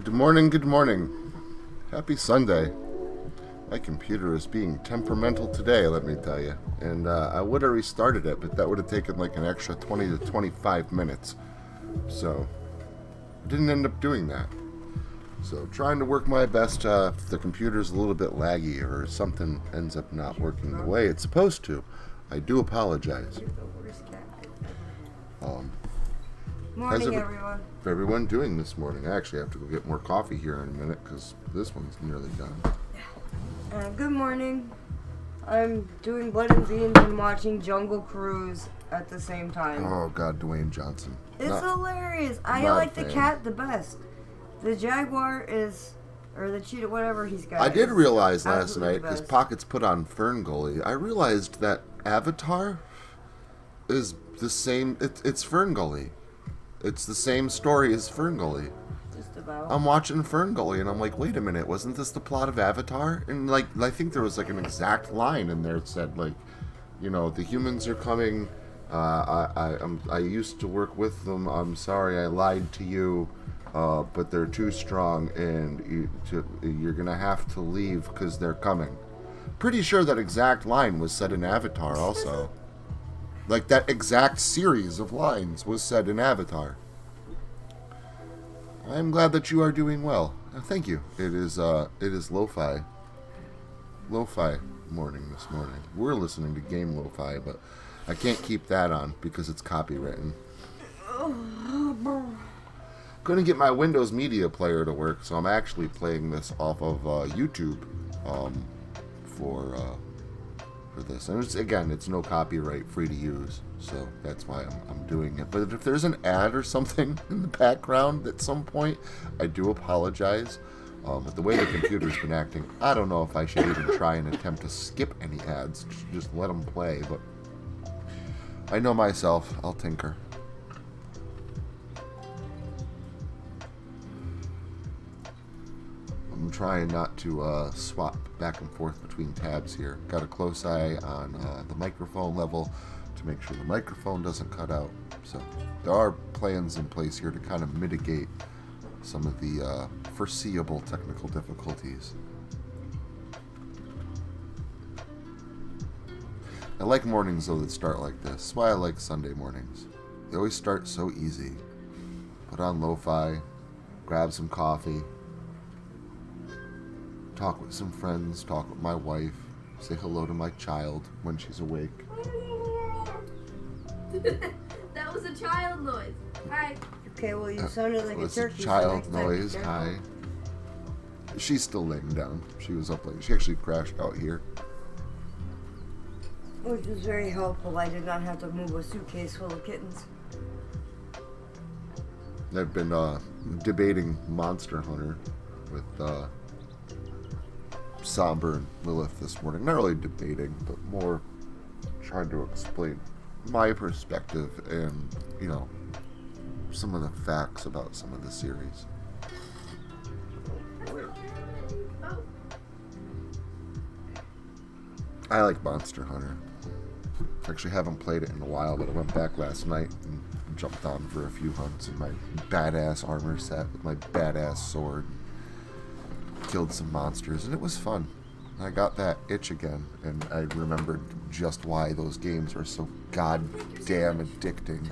Good morning, good morning. Happy Sunday. My computer is being temperamental today, let me tell you. And I would have restarted it, but that would have taken like an extra 20 to 25 minutes. So, I didn't end up doing that. So, trying to work my best if the computer's a little bit laggy or something ends up not working the way it's supposed to. I do apologize. Morning, everyone. For everyone doing this morning. I actually have to go get more coffee here in a minute because this one's nearly done. Good morning. I'm doing blood and beans and watching Jungle Cruise at the same time. Oh God, Dwayne Johnson. It's hilarious. I like the cat the best. The jaguar is, or the cheetah, whatever he's got. I did realize last night, because Pockets put on Ferngully, I realized that Avatar is the same, it's Ferngully. It's the same story as Ferngully. Just about. I'm watching Ferngully and I'm like, wait a minute, wasn't this the plot of Avatar? And like, I think there was like an exact line in there that said like, you know, the humans are coming, I used to work with them, I'm sorry I lied to you, but they're too strong and you're gonna have to leave because they're coming. Pretty sure that exact line was said in Avatar also. Like, that exact series of lines was said in Avatar. I'm glad that you are doing well. Thank you. It is lo-fi morning this morning. We're listening to Game Lo-Fi, but I can't keep that on because it's copywritten. Couldn't get my Windows Media Player to work, so I'm actually playing this off of YouTube for this. And it's no copyright, free to use, so that's why I'm doing it. But if there's an ad or something in the background at some point, I do apologize. But the way the computer's been acting, I don't know if I should even try and attempt to skip any ads, just let them play, but I know myself, I'll tinker. I'm trying not to swap back and forth between tabs here. Got a close eye on the microphone level to make sure the microphone doesn't cut out. So there are plans in place here to kind of mitigate some of the foreseeable technical difficulties. I like mornings though that start like this. That's why I like Sunday mornings. They always start so easy. Put on lo-fi, grab some coffee, talk with some friends, talk with my wife, say hello to my child when she's awake. That was a child noise. Hi. Okay, well, you sounded like a turkey. Child noise, hi. She's still laying down. She was up late. She actually crashed out here. Which was very helpful. I did not have to move a suitcase full of kittens. I've been debating Monster Hunter with Somber and Lilith this morning. Not really debating, but more trying to explain my perspective and, you know, some of the facts about some of the series. I like Monster Hunter. Actually haven't played it in a while, but I went back last night and jumped on for a few hunts in my badass armor set with my badass sword. Killed some monsters, and it was fun. I got that itch again, and I remembered just why those games are so goddamn addicting.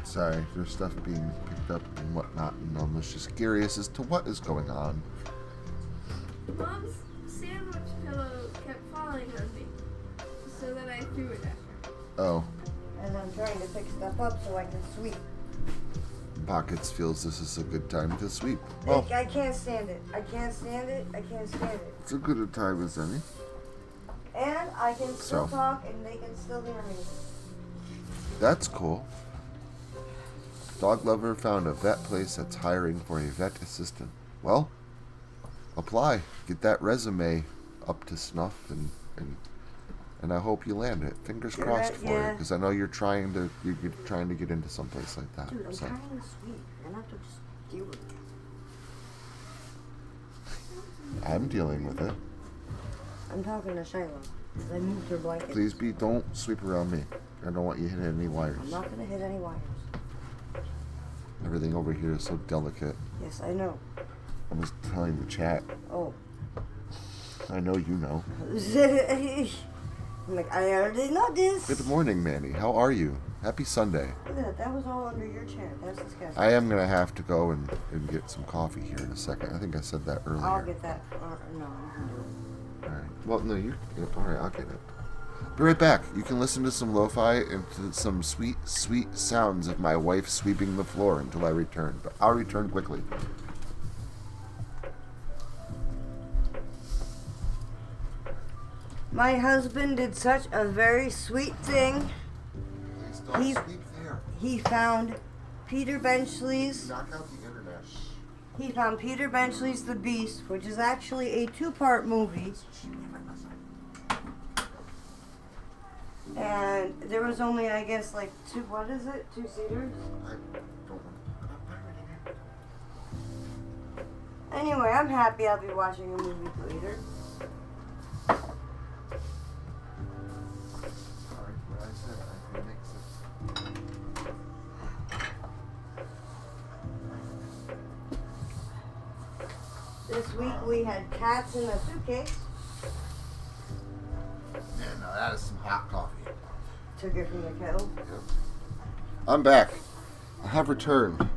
Sorry, there's stuff being picked up and whatnot, and I'm just curious as to what is going on. Mom's sandwich pillow kept falling on me, so then I threw it at her. Oh. And I'm trying to pick stuff up so I can sweep. Pockets feels this is a good time to sweep. Well, I can't stand it. I can't stand it. I can't stand it. It's as good a time as any. And I can still talk and they can still hear me. That's cool. Dog lover found a vet place that's hiring for a vet assistant. Well, apply. Get that resume up to snuff, and I hope you land it. Fingers crossed for you, because I know you're trying to get into someplace like that. Dude, I'm trying to sweep. I have to just deal with it. I'm dealing with it. I'm talking to Shiloh. 'Cause I moved her blanket. Please don't sweep around me. I don't want you hitting any wires. I'm not gonna hit any wires. Everything over here is so delicate. Yes, I know. I was telling the chat. Oh. I know you know. I'm like, I already know this. Good morning, Manny. How are you? Happy Sunday. Look at that. That was all under your chair. That's disgusting. I am going to have to go and get some coffee here in a second. I think I said that earlier. I'll get that. No, you can do it. All right. Well, no, you. All right, I'll get it. Be right back. You can listen to some lo-fi and to some sweet, sweet sounds of my wife sweeping the floor until I return. But I'll return quickly. My husband did such a very sweet thing. Please don't He- sweep there. He found Peter Benchley's. Knock out the internet. He found Peter Benchley's The Beast, which is actually a 2-part movie. And there was only, I guess, like 2. What is it? 2-seaters. I don't want to. Anyway, I'm happy I'll be watching a movie later. Sorry, what I said, I can mix it. This week we had cats in a suitcase. Man, now that is some hot coffee. Took it from the kettle. I'm back. I have returned.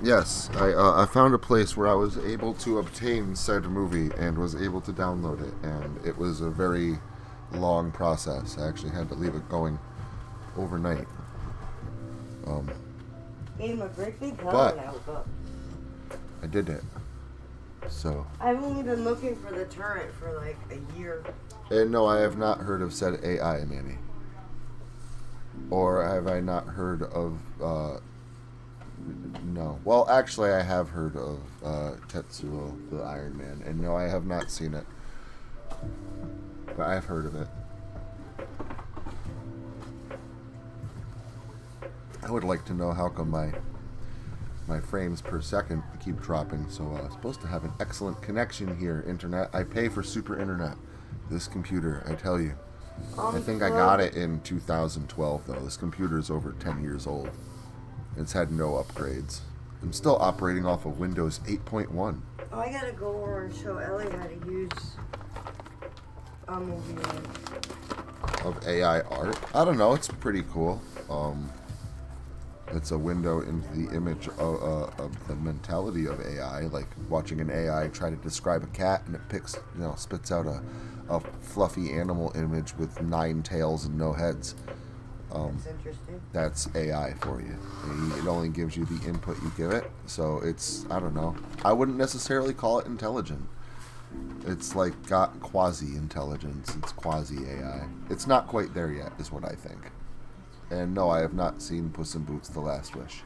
Yes, I found a place where I was able to obtain said movie and was able to download it, and it was a very long process. I actually had to leave it going overnight. Gave him a great big hug But- and I woke up. I did it. So, I've only been looking for the turret for like a year. and no, I have not heard of said AI, Manny. Or have I not heard of, no. Well, actually, I have heard of Tetsuo, the Iron Man, and no, I have not seen it. But I've heard of it. I would like to know how come my frames per second keep dropping. So I'm supposed to have an excellent connection here, internet. I pay for super internet. This computer, I tell you. I think I got it in 2012, though. This computer is over 10 years old. It's had no upgrades. I'm still operating off of Windows 8.1. Oh, I gotta go over and show Ellie how to use a movie. Of AI art. I don't know, it's pretty cool. It's a window into the image of the mentality of AI, like watching an AI try to describe a cat and it spits out a fluffy animal image with 9 tails and no heads. That's interesting. That's AI for you. It only gives you the input you give it, so it's, I don't know. I wouldn't necessarily call it intelligent. It's like got quasi-intelligence. It's quasi-AI. It's not quite there yet, is what I think. And no, I have not seen Puss in Boots: The Last Wish.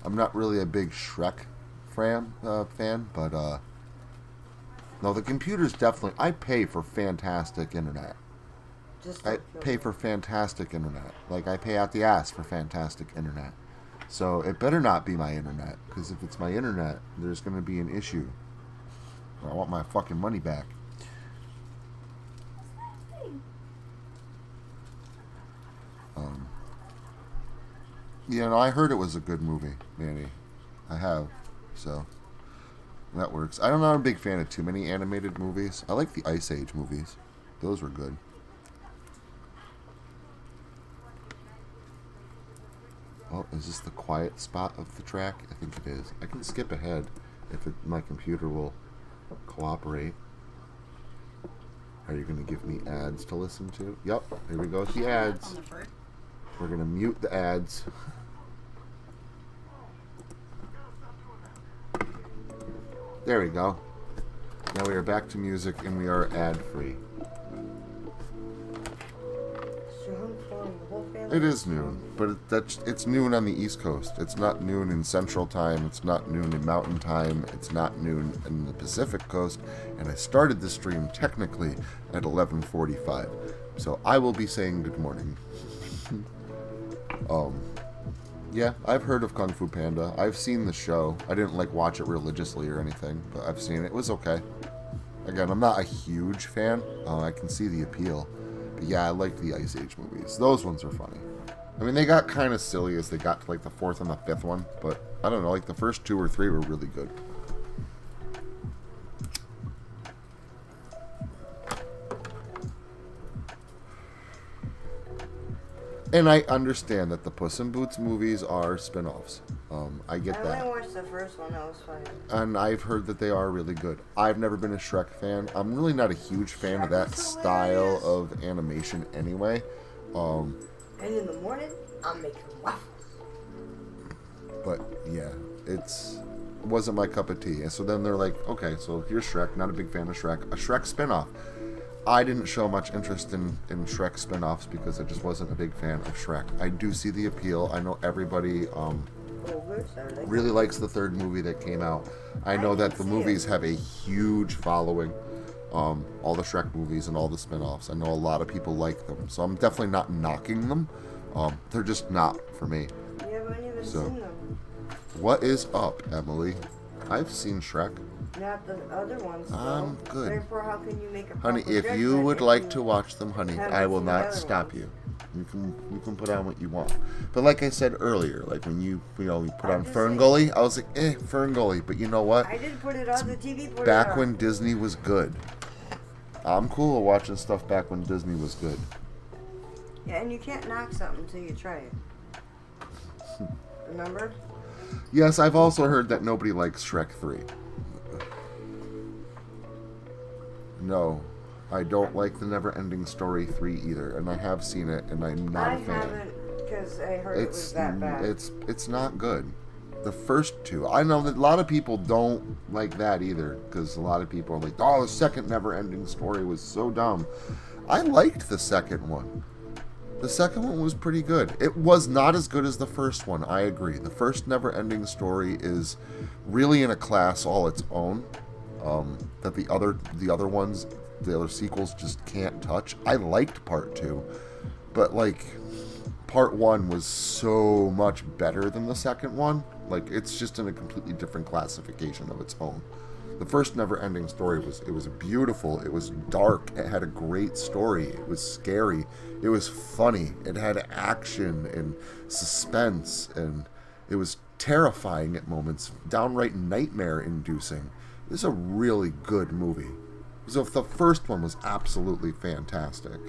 I'm not really a big Shrek fan, but no, the computer's definitely. I pay for fantastic internet. Just I don't kill pay me. for fantastic internet. Like, I pay out the ass for fantastic internet. So it better not be my internet, because if it's my internet, there's going to be an issue. I want my fucking money back. Yeah, no, I heard it was a good movie, Manny. I have, so that works. I'm not a big fan of too many animated movies. I like the Ice Age movies. Those were good. Oh, is this the quiet spot of the track? I think it is. I can skip ahead if my computer will cooperate. Are you going to give me ads to listen to? Yep, here we go with the ads. We're going to mute the ads. There we go. Now we are back to music and we are ad-free. It is noon, but it's noon on the East Coast. It's not noon in Central Time. It's not noon in Mountain Time. It's not noon in the Pacific Coast. And I started the stream technically at 11:45, So I will be saying good morning. Yeah, I've heard of Kung Fu Panda. I've seen the show. I didn't like watch it religiously or anything, but I've seen it. It was okay. Again, I'm not a huge fan. I can see the appeal. But yeah, I liked the Ice Age movies. Those ones are funny. I mean, they got kind of silly as they got to like the fourth and the fifth one, but I don't know, like the first two or three were really good. And I understand that the Puss in Boots movies are spin-offs. I get that. I only watched the first one, that was funny. And I've heard that they are really good. I've never been a Shrek fan. I'm really not a huge fan of that style of animation anyway. And in the morning, I'm making waffles. But yeah, it wasn't my cup of tea. And so then they're like, okay, so here's Shrek. Not a big fan of Shrek. A Shrek spin-off. I didn't show much interest in Shrek spin-offs because I just wasn't a big fan of Shrek. I do see the appeal. I know everybody really likes the third movie that came out. I know that the movies have a huge following. All the Shrek movies and all the spin-offs. I know a lot of people like them. So I'm definitely not knocking them. They're just not for me. You haven't even seen them. What is up, Emily? I've seen Shrek. Not the other ones. I'm good. Therefore, how can you make a Honey, proper if you would judgment like if to you watch them, honey, haven't I will seen the not other stop ones? you. You can put on what you want. But like I said earlier, like when you put on just Fern saying. Gully, I was like, Fern Gully. But you know what? I did put it on the TV. Put it Back on. when Disney was good. I'm cool with watching stuff back when Disney was good. Yeah, and you can't knock something until you try it. Remember? Yes, I've also heard that nobody likes Shrek 3. No, I don't like the Never-Ending Story 3 either, and I have seen it, and I'm not a fan. I haven't, because I heard it was that bad. It's not good. The first two, I know that a lot of people don't like that either, because a lot of people are like, oh, the second Never-Ending Story was so dumb. I liked the second one. The second one was pretty good. It was not as good as the first one, I agree. The first Never-Ending Story is really in a class all its own. That the other ones, the other sequels just can't touch. I liked part 2, but like part 1 was so much better than the second one. Like it's just in a completely different classification of its own. The first Never-Ending Story was beautiful. It was dark. It had a great story. It was scary. It was funny. It had action and suspense, and it was terrifying at moments, downright nightmare-inducing. This is a really good movie. So the first one was absolutely fantastic.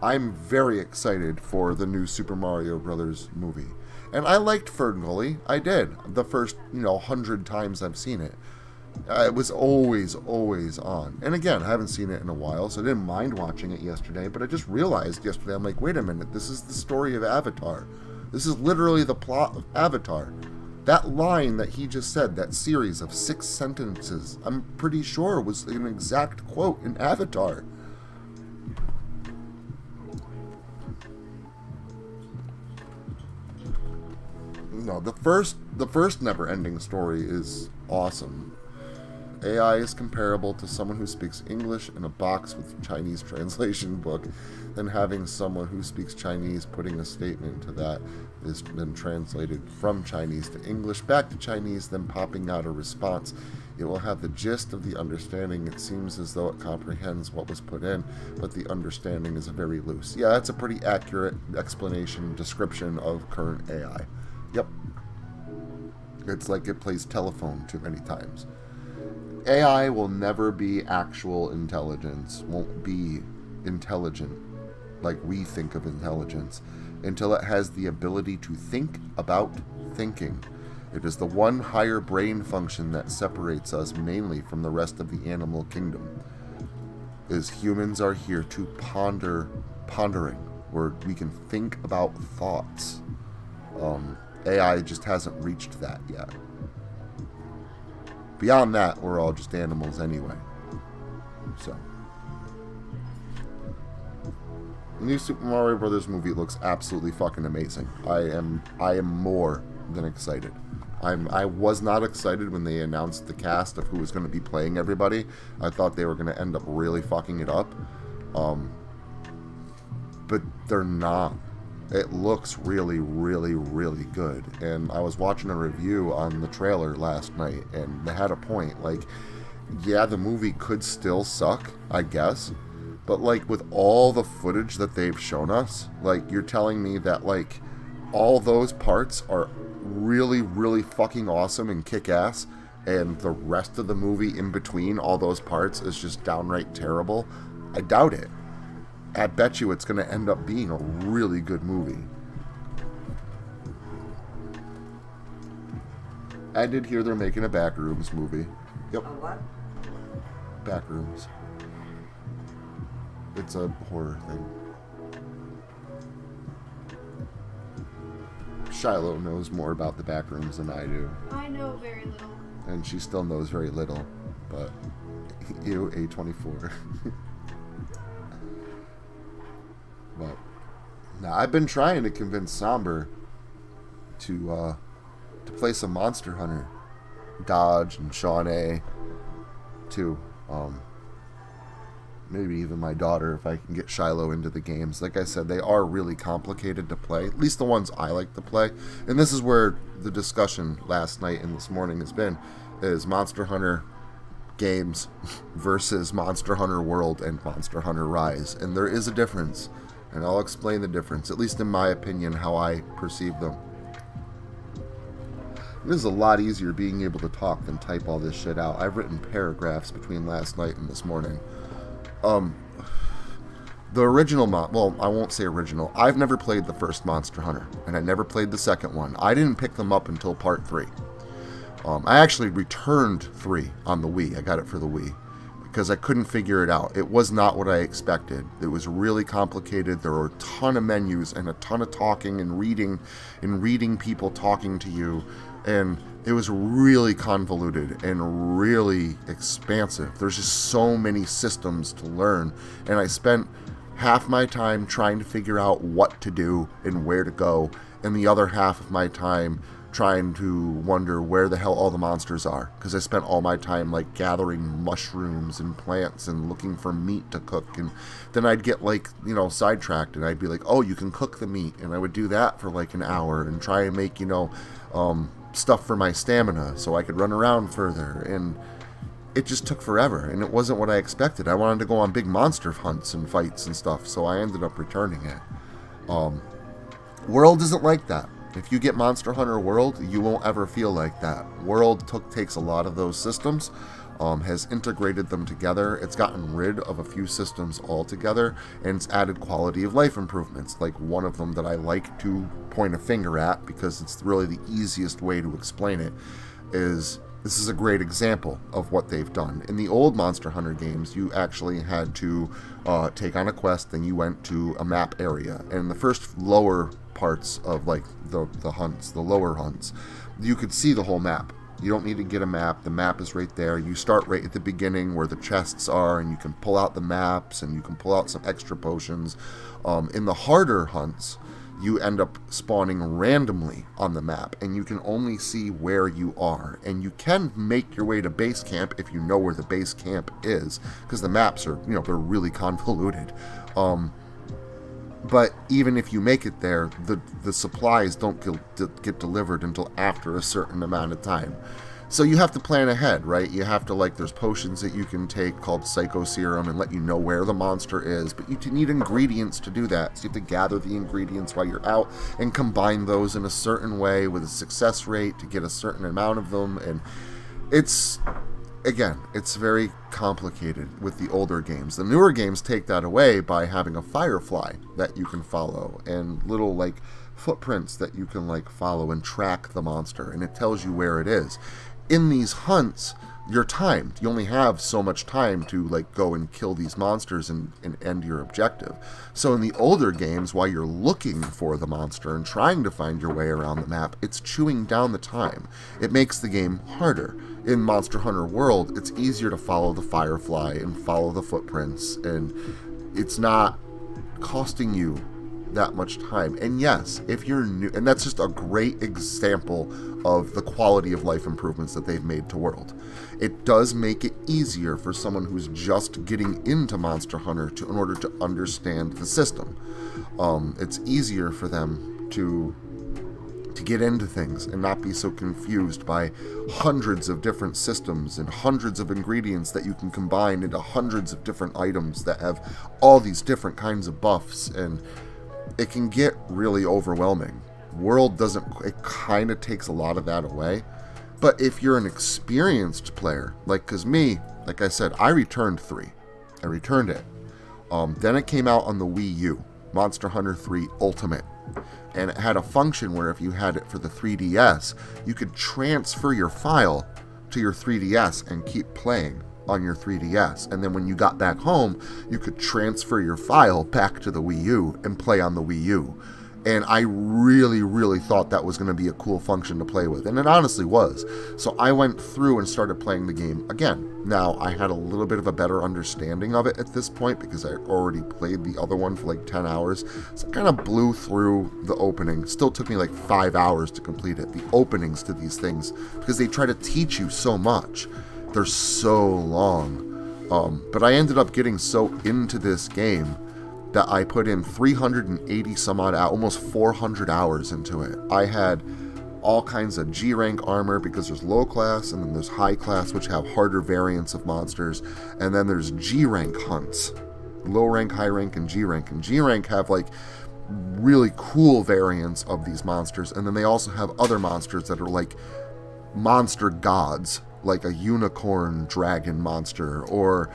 I'm very excited for the new Super Mario Brothers movie. And I liked Fern Gully. I did. The first, 100 times I've seen it. It was always on. And again, I haven't seen it in a while, so I didn't mind watching it yesterday, but I just realized yesterday, I'm like, wait a minute, this is the story of Avatar. This is literally the plot of Avatar. That line that he just said, that series of 6 sentences, I'm pretty sure was an exact quote in Avatar. No, the first Never-Ending Story is awesome. AI is comparable to someone who speaks English in a box with Chinese translation book, then having someone who speaks Chinese putting a statement to that is then translated from Chinese to English, back to Chinese, then popping out a response. It will have the gist of the understanding. It seems as though it comprehends what was put in, but the understanding is very loose. Yeah, that's a pretty accurate explanation, description of current AI. Yep. It's like it plays telephone too many times. AI will never be actual intelligence, won't be intelligent like we think of intelligence, until it has the ability to think about thinking. It is the one higher brain function that separates us mainly from the rest of the animal kingdom. As humans are here to pondering, where we can think about thoughts. AI just hasn't reached that yet. Beyond that, we're all just animals anyway. So, the new Super Mario Brothers movie looks absolutely fucking amazing. I am more than excited. I was not excited when they announced the cast of who was going to be playing everybody. I thought they were going to end up really fucking it up. but they're not. It looks really, really, really good. And I was watching a review on the trailer last night, and they had a point. Like, yeah, the movie could still suck, I guess. But, like, with all the footage that they've shown us, like, you're telling me that, like, all those parts are really, really fucking awesome and kick-ass, and the rest of the movie in between all those parts is just downright terrible? I doubt it. I bet you it's going to end up being a really good movie. I did hear they're making a Backrooms movie. Yep. A what? Backrooms. It's a horror thing. Shiloh knows more about the Backrooms than I do. I know very little. And she still knows very little. But, ew, A24. But, now I've been trying to convince Somber to play some Monster Hunter. Dodge and Shawnee, too. Maybe even my daughter, if I can get Shiloh into the games. Like I said, they are really complicated to play, at least the ones I like to play. And this is where the discussion last night and this morning has been, is Monster Hunter games versus Monster Hunter World and Monster Hunter Rise. And there is a difference, and I'll explain the difference, at least in my opinion, how I perceive them. It is a lot easier being able to talk than type all this shit out. I've written paragraphs between last night and this morning. The original well, I won't say original. I've never played the first Monster Hunter, and I never played the second one. I didn't pick them up until part 3. I actually returned 3 on the Wii. I got it for the Wii because I couldn't figure it out. It was not what I expected. It was really complicated. There were a ton of menus and a ton of talking and reading people talking to you. And it was really convoluted and really expansive. There's just so many systems to learn. And I spent half my time trying to figure out what to do and where to go, and the other half of my time trying to wonder where the hell all the monsters are. Because I spent all my time like gathering mushrooms and plants and looking for meat to cook. And then I'd get like, sidetracked, and I'd be like, oh, you can cook the meat. And I would do that for like an hour and try and make, stuff for my stamina so I could run around further, and it just took forever, and it wasn't what I expected. I wanted to go on big monster hunts and fights and stuff, so I ended up returning it. World isn't like that. If you get Monster Hunter World, you won't ever feel like that. World takes a lot of those systems, has integrated them together. It's gotten rid of a few systems altogether, and it's added quality of life improvements. Like one of them that I like to point a finger at, because it's really the easiest way to explain it, is this is a great example of what they've done. In the old Monster Hunter games, you actually had to take on a quest, then you went to a map area. And the first lower parts of like the hunts, the lower hunts, you could see the whole map. You don't need to get a map. The map is right there. You start right at the beginning where the chests are, and you can pull out the maps, and you can pull out some extra potions. In the harder hunts, you end up spawning randomly on the map, and you can only see where you are. And you can make your way to base camp if you know where the base camp is, because the maps are, they're really convoluted. But even if you make it there, the supplies don't get delivered until after a certain amount of time. So you have to plan ahead, right? You have to, there's potions that you can take called Psycho Serum and let you know where the monster is, but you need ingredients to do that. So you have to gather the ingredients while you're out and combine those in a certain way with a success rate to get a certain amount of them. And it's very complicated with the older games. The newer games take that away by having a firefly that you can follow and little footprints that you can follow and track the monster, and it tells you where it is. In these hunts, you're timed. You only have so much time to go and kill these monsters and end your objective. So in the older games, while you're looking for the monster and trying to find your way around the map, it's chewing down the time. It makes the game harder. In Monster Hunter World, it's easier to follow the firefly and follow the footprints, and it's not costing you that much time. And yes, if you're new, and that's just a great example of the quality of life improvements that they've made to World. It does make it easier for someone who's just getting into Monster Hunter in order to understand the system. It's easier for them to get into things and not be so confused by hundreds of different systems and hundreds of ingredients that you can combine into hundreds of different items that have all these different kinds of buffs, and it can get really overwhelming. World it kind of takes a lot of that away. But if you're an experienced player, because me, like I said, I returned 3. I returned it. Then it came out on the Wii U, Monster Hunter 3 Ultimate. And it had a function where if you had it for the 3DS, you could transfer your file to your 3DS and keep playing on your 3DS. And then when you got back home, you could transfer your file back to the Wii U and play on the Wii U. And I really, really thought that was going to be a cool function to play with. And it honestly was. So I went through and started playing the game again. Now, I had a little bit of a better understanding of it at this point because I already played the other one for like 10 hours. So I kind of blew through the opening. Still took me like 5 hours to complete it. The openings to these things, because they try to teach you so much. They're so long. But I ended up getting so into this game that I put in 380 some odd hours, almost 400 hours into it. I had all kinds of G rank armor because there's low class, and then there's high class, which have harder variants of monsters, and then there's G rank hunts, low rank, high rank, and G rank. And G rank have like really cool variants of these monsters, and then they also have other monsters that are like monster gods, like a unicorn dragon monster, or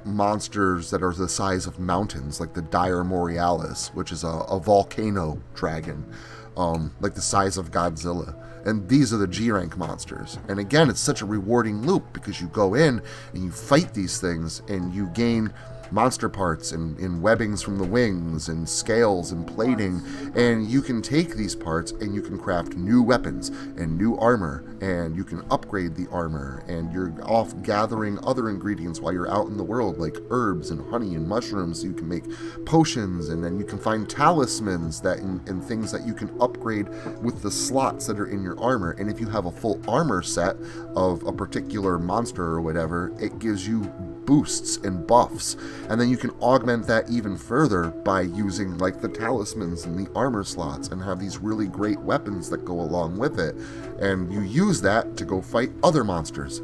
monsters that are the size of mountains, like the Dire Borealis, which is a volcano dragon, like the size of Godzilla. And these are the G-rank monsters. And again, it's such a rewarding loop because you go in and you fight these things and you gain monster parts and webbings from the wings and scales and plating, and you can take these parts and you can craft new weapons and new armor, and you can upgrade the armor, and you're off gathering other ingredients while you're out in the world, like herbs and honey and mushrooms, so you can make potions, and then you can find talismans and things that you can upgrade with the slots that are in your armor. And if you have a full armor set of a particular monster or whatever, it gives you boosts and buffs, and then you can augment that even further by using like the talismans and the armor slots, and have these really great weapons that go along with it, and you use that to go fight other monsters,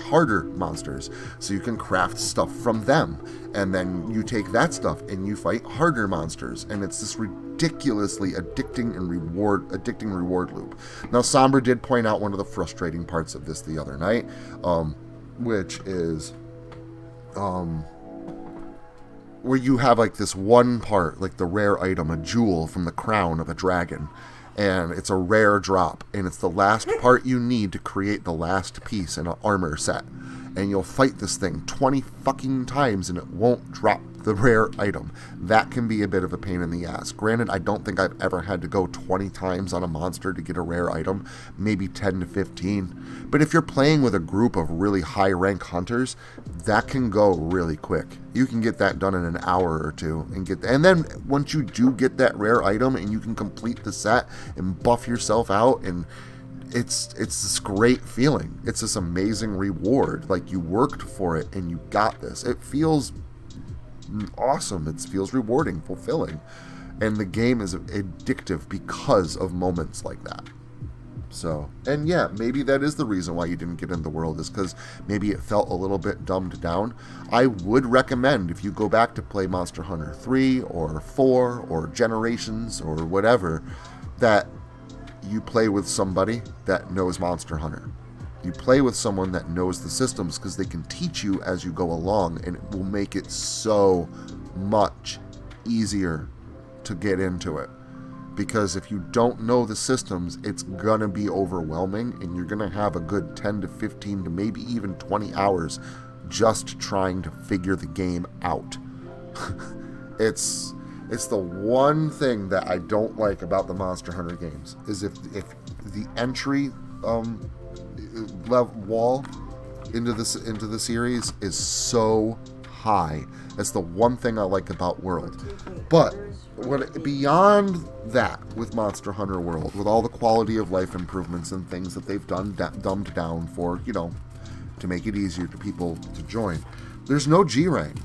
harder monsters, so you can craft stuff from them, and then you take that stuff and you fight harder monsters, and it's this ridiculously addicting reward loop. Now, Sombra did point out one of the frustrating parts of this the other night, which is where you have like this one part, like the rare item, a jewel from the crown of a dragon, and it's a rare drop, and it's the last part you need to create the last piece in an armor set, and you'll fight this thing 20 fucking times and it won't drop the rare item. That can be a bit of a pain in the ass. Granted, I don't think I've ever had to go 20 times on a monster to get a rare item, maybe 10 to 15. But if you're playing with a group of really high rank hunters, that can go really quick. You can get that done in an hour or two, and then once you do get that rare item and you can complete the set and buff yourself out, and it's this great feeling. It's this amazing reward. Like, you worked for it and you got this. It feels awesome. It feels rewarding, fulfilling, and the game is addictive because of moments like that. So, and yeah, maybe that is the reason why you didn't get in the world, is because maybe it felt a little bit dumbed down. I would recommend, if you go back to play Monster Hunter 3 or 4 or Generations or whatever, that you play with somebody that knows Monster Hunter. You play with someone that knows the systems, because they can teach you as you go along, and it will make it so much easier to get into it. Because if you don't know the systems, it's gonna be overwhelming, and you're gonna have a good 10 to 15 to maybe even 20 hours just trying to figure the game out. It's the one thing that I don't like about the Monster Hunter games, is if the entry level wall into the series is so high. That's the one thing I like about World. But beyond that, with Monster Hunter World, with all the quality of life improvements and things that they've done dumbed down for, to make it easier for people to join, there's no G rank.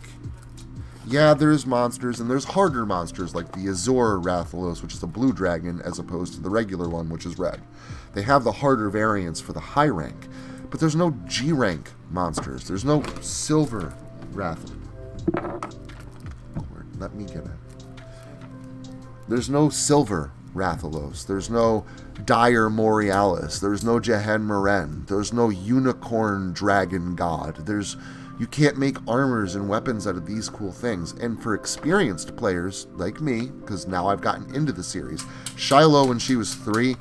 Yeah, there's monsters, and there's harder monsters like the Azor Rathalos, which is a blue dragon, as opposed to the regular one, which is red. They have the harder variants for the high rank, but there's no G rank monsters. There's no silver Rathalos. Let me get it. There's no silver Rathalos. There's no Dire Morealis. There's no Jehen Meren. There's no Unicorn Dragon God. You can't make armors and weapons out of these cool things. And for experienced players like me, because now I've gotten into the series, Shiloh, when she was 3,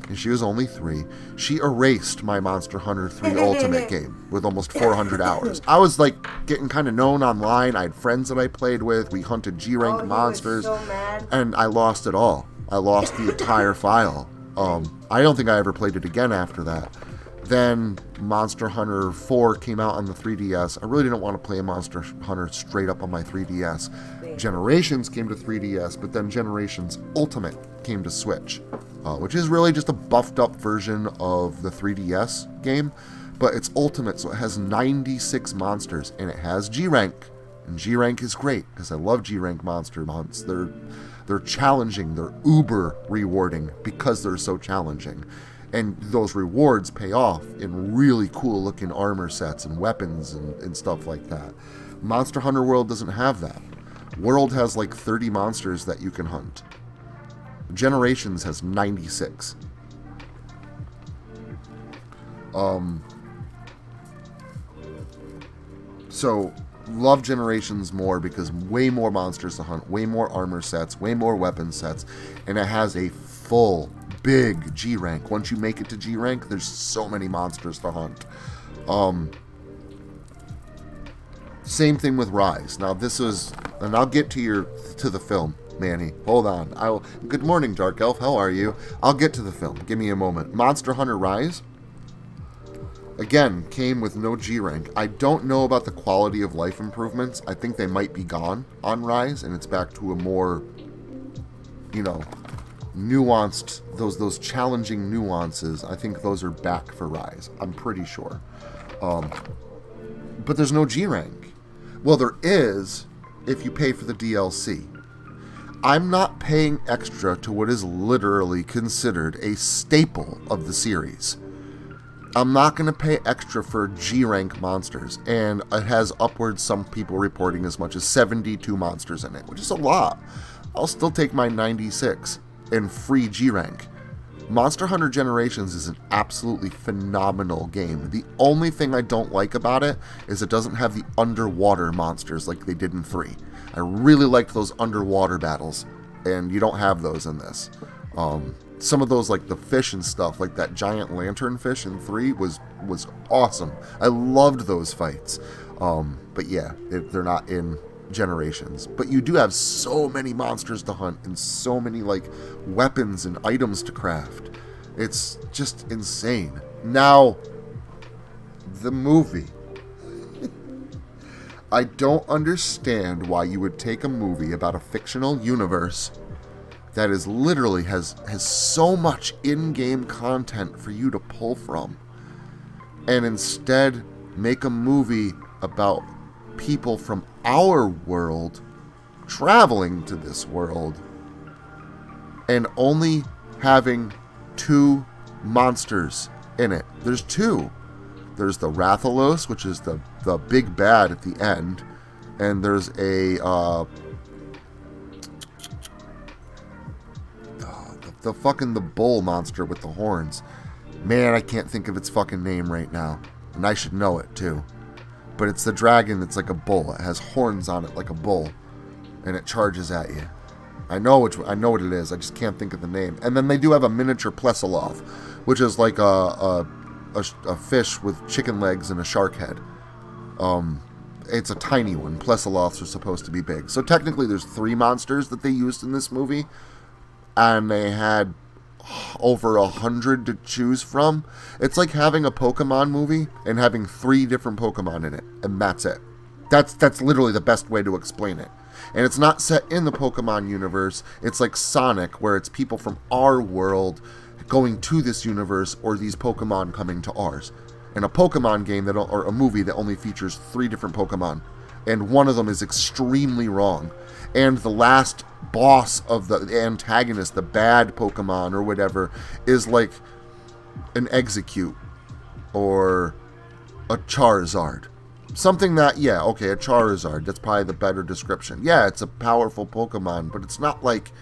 and she was only 3, she erased my Monster Hunter 3 Ultimate game with almost 400 hours. I was like getting kind of known online. I had friends that I played with. We hunted G-rank monsters. Was so mad. And I lost it all. I lost the entire file. I don't think I ever played it again after that. Then Monster Hunter 4 came out on the 3DS. I really didn't want to play a Monster Hunter straight up on my 3DS. Generations came to 3DS, but then Generations Ultimate came to Switch, which is really just a buffed up version of the 3DS game, but it's Ultimate, so it has 96 monsters, and it has G-Rank. And G-Rank is great, because I love G-Rank monster hunts. They're challenging, they're uber rewarding, because they're so challenging. And those rewards pay off in really cool looking armor sets and weapons and stuff like that. Monster Hunter World doesn't have that. World has like 30 monsters that you can hunt. Generations has 96. So love Generations more because way more monsters to hunt, way more armor sets, way more weapon sets, and it has a full big G rank. Once you make it to G rank, there's so many monsters to hunt. Same thing with Rise. Now this is, and I'll get to the film, Manny. Hold on. Good morning, Dark Elf. How are you? I'll get to the film. Give me a moment. Monster Hunter Rise, again, came with no G rank. I don't know about the quality of life improvements. I think they might be gone on Rise, and it's back to a more, nuanced, those challenging nuances. I think those are back for Rise. I'm pretty sure. But there's no G rank. Well, there is if you pay for the DLC. I'm not paying extra to what is literally considered a staple of the series. I'm not going to pay extra for G rank monsters, and it has upwards, some people reporting as much as 72 monsters in it, which is a lot. I'll still take my 96 and free G rank. Monster Hunter Generations is an absolutely phenomenal game. The only thing I don't like about it is it doesn't have the underwater monsters like they did in 3. I really liked those underwater battles, and you don't have those in this. Some of those, like the fish and stuff, like that giant lantern fish in 3 was awesome. I loved those fights. But yeah, they're not in Generations. But you do have so many monsters to hunt and so many like weapons and items to craft. It's just insane. Now, the movie. I don't understand why you would take a movie about a fictional universe that is literally has so much in-game content for you to pull from, and instead make a movie about people from our world traveling to this world and only having 2 monsters in it. There's 2. There's the Rathalos, which is the big bad at the end, and there's the bull monster with the horns. Man, I can't think of its fucking name right now, and I should know it too. But it's the dragon that's like a bull. It has horns on it like a bull, and it charges at you. I know what it is. I just can't think of the name. And then they do have a miniature Plesiloth, which is like a fish with chicken legs and a shark head. It's a tiny one. Plesiloths are supposed to be big. So technically there's 3 monsters that they used in this movie, and they had over 100 to choose from. It's like having a Pokemon movie and having 3 different Pokemon in it, and that's it. That's literally the best way to explain it. And it's not set in the Pokemon universe. It's like Sonic, where it's people from our world going to this universe, or these Pokemon coming to ours. And a Pokemon game or a movie that only features 3 different Pokemon, and one of them is extremely wrong. And the last boss of the antagonist, the bad Pokemon or whatever, is like an Execute or a Charizard. Something that, yeah, okay, a Charizard, that's probably the better description. Yeah, it's a powerful Pokemon, but it's not like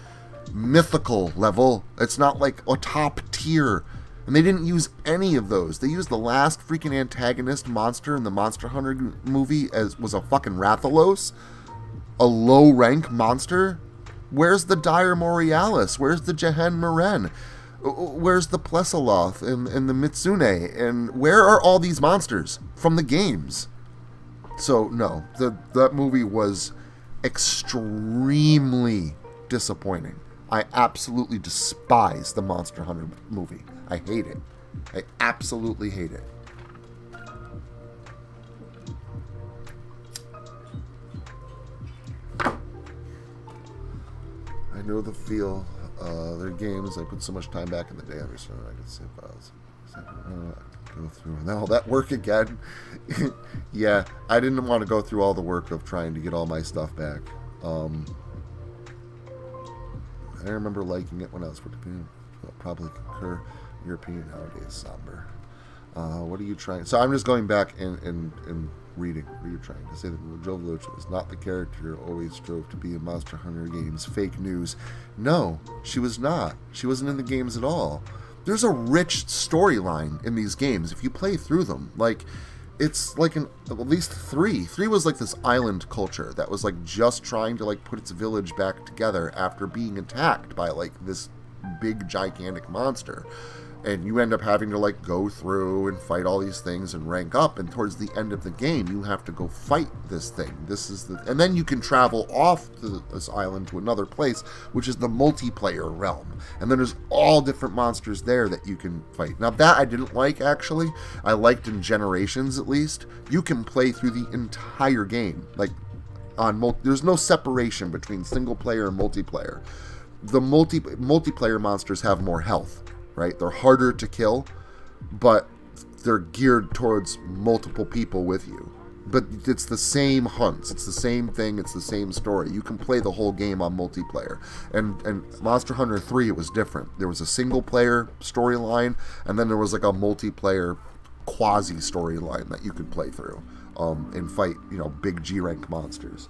mythical level. It's not like a top tier. And they didn't use any of those. They used the last freaking antagonist monster in the Monster Hunter movie as was a fucking Rathalos, a low rank monster. Where's the Dire Borealis? Where's the Jehen Meren? Where's the Plesaloth and the Mitsune? And where are all these monsters from the games? So, no, that movie was extremely disappointing. I absolutely despise the Monster Hunter movie. I hate it. I absolutely hate it. I know the feel. Their games, I put so much time back in the day. I can say files. Go through and all that work again. Yeah, I didn't want to go through all the work of trying to get all my stuff back. I remember liking it when I was 14. I'll probably concur. Your opinion nowadays somber. What are you trying? So I'm just going back and reading. What are you trying to say? That Joe Veloce was not the character always strove to be in Monster Hunter games. Fake news. No, she was not. She wasn't in the games at all. There's a rich storyline in these games if you play through them. Like, it's like at least 3. 3 was like this island culture that was like just trying to like put its village back together after being attacked by like this big gigantic monster. And you end up having to like go through and fight all these things and rank up, and towards the end of the game you have to go fight this thing. And then you can travel off to this island to another place, which is the multiplayer realm, and then there's all different monsters there that you can fight. Now that I didn't like, actually. I liked in Generations, at least, you can play through the entire game. Like there's no separation between single player and multiplayer. The multiplayer monsters have more health, right? They're harder to kill, but they're geared towards multiple people with you. But it's the same hunts. It's the same thing. It's the same story. You can play the whole game on multiplayer. And Monster Hunter 3, it was different. There was a single-player storyline, and then there was like a multiplayer quasi-storyline that you could play through and fight, big G-rank monsters.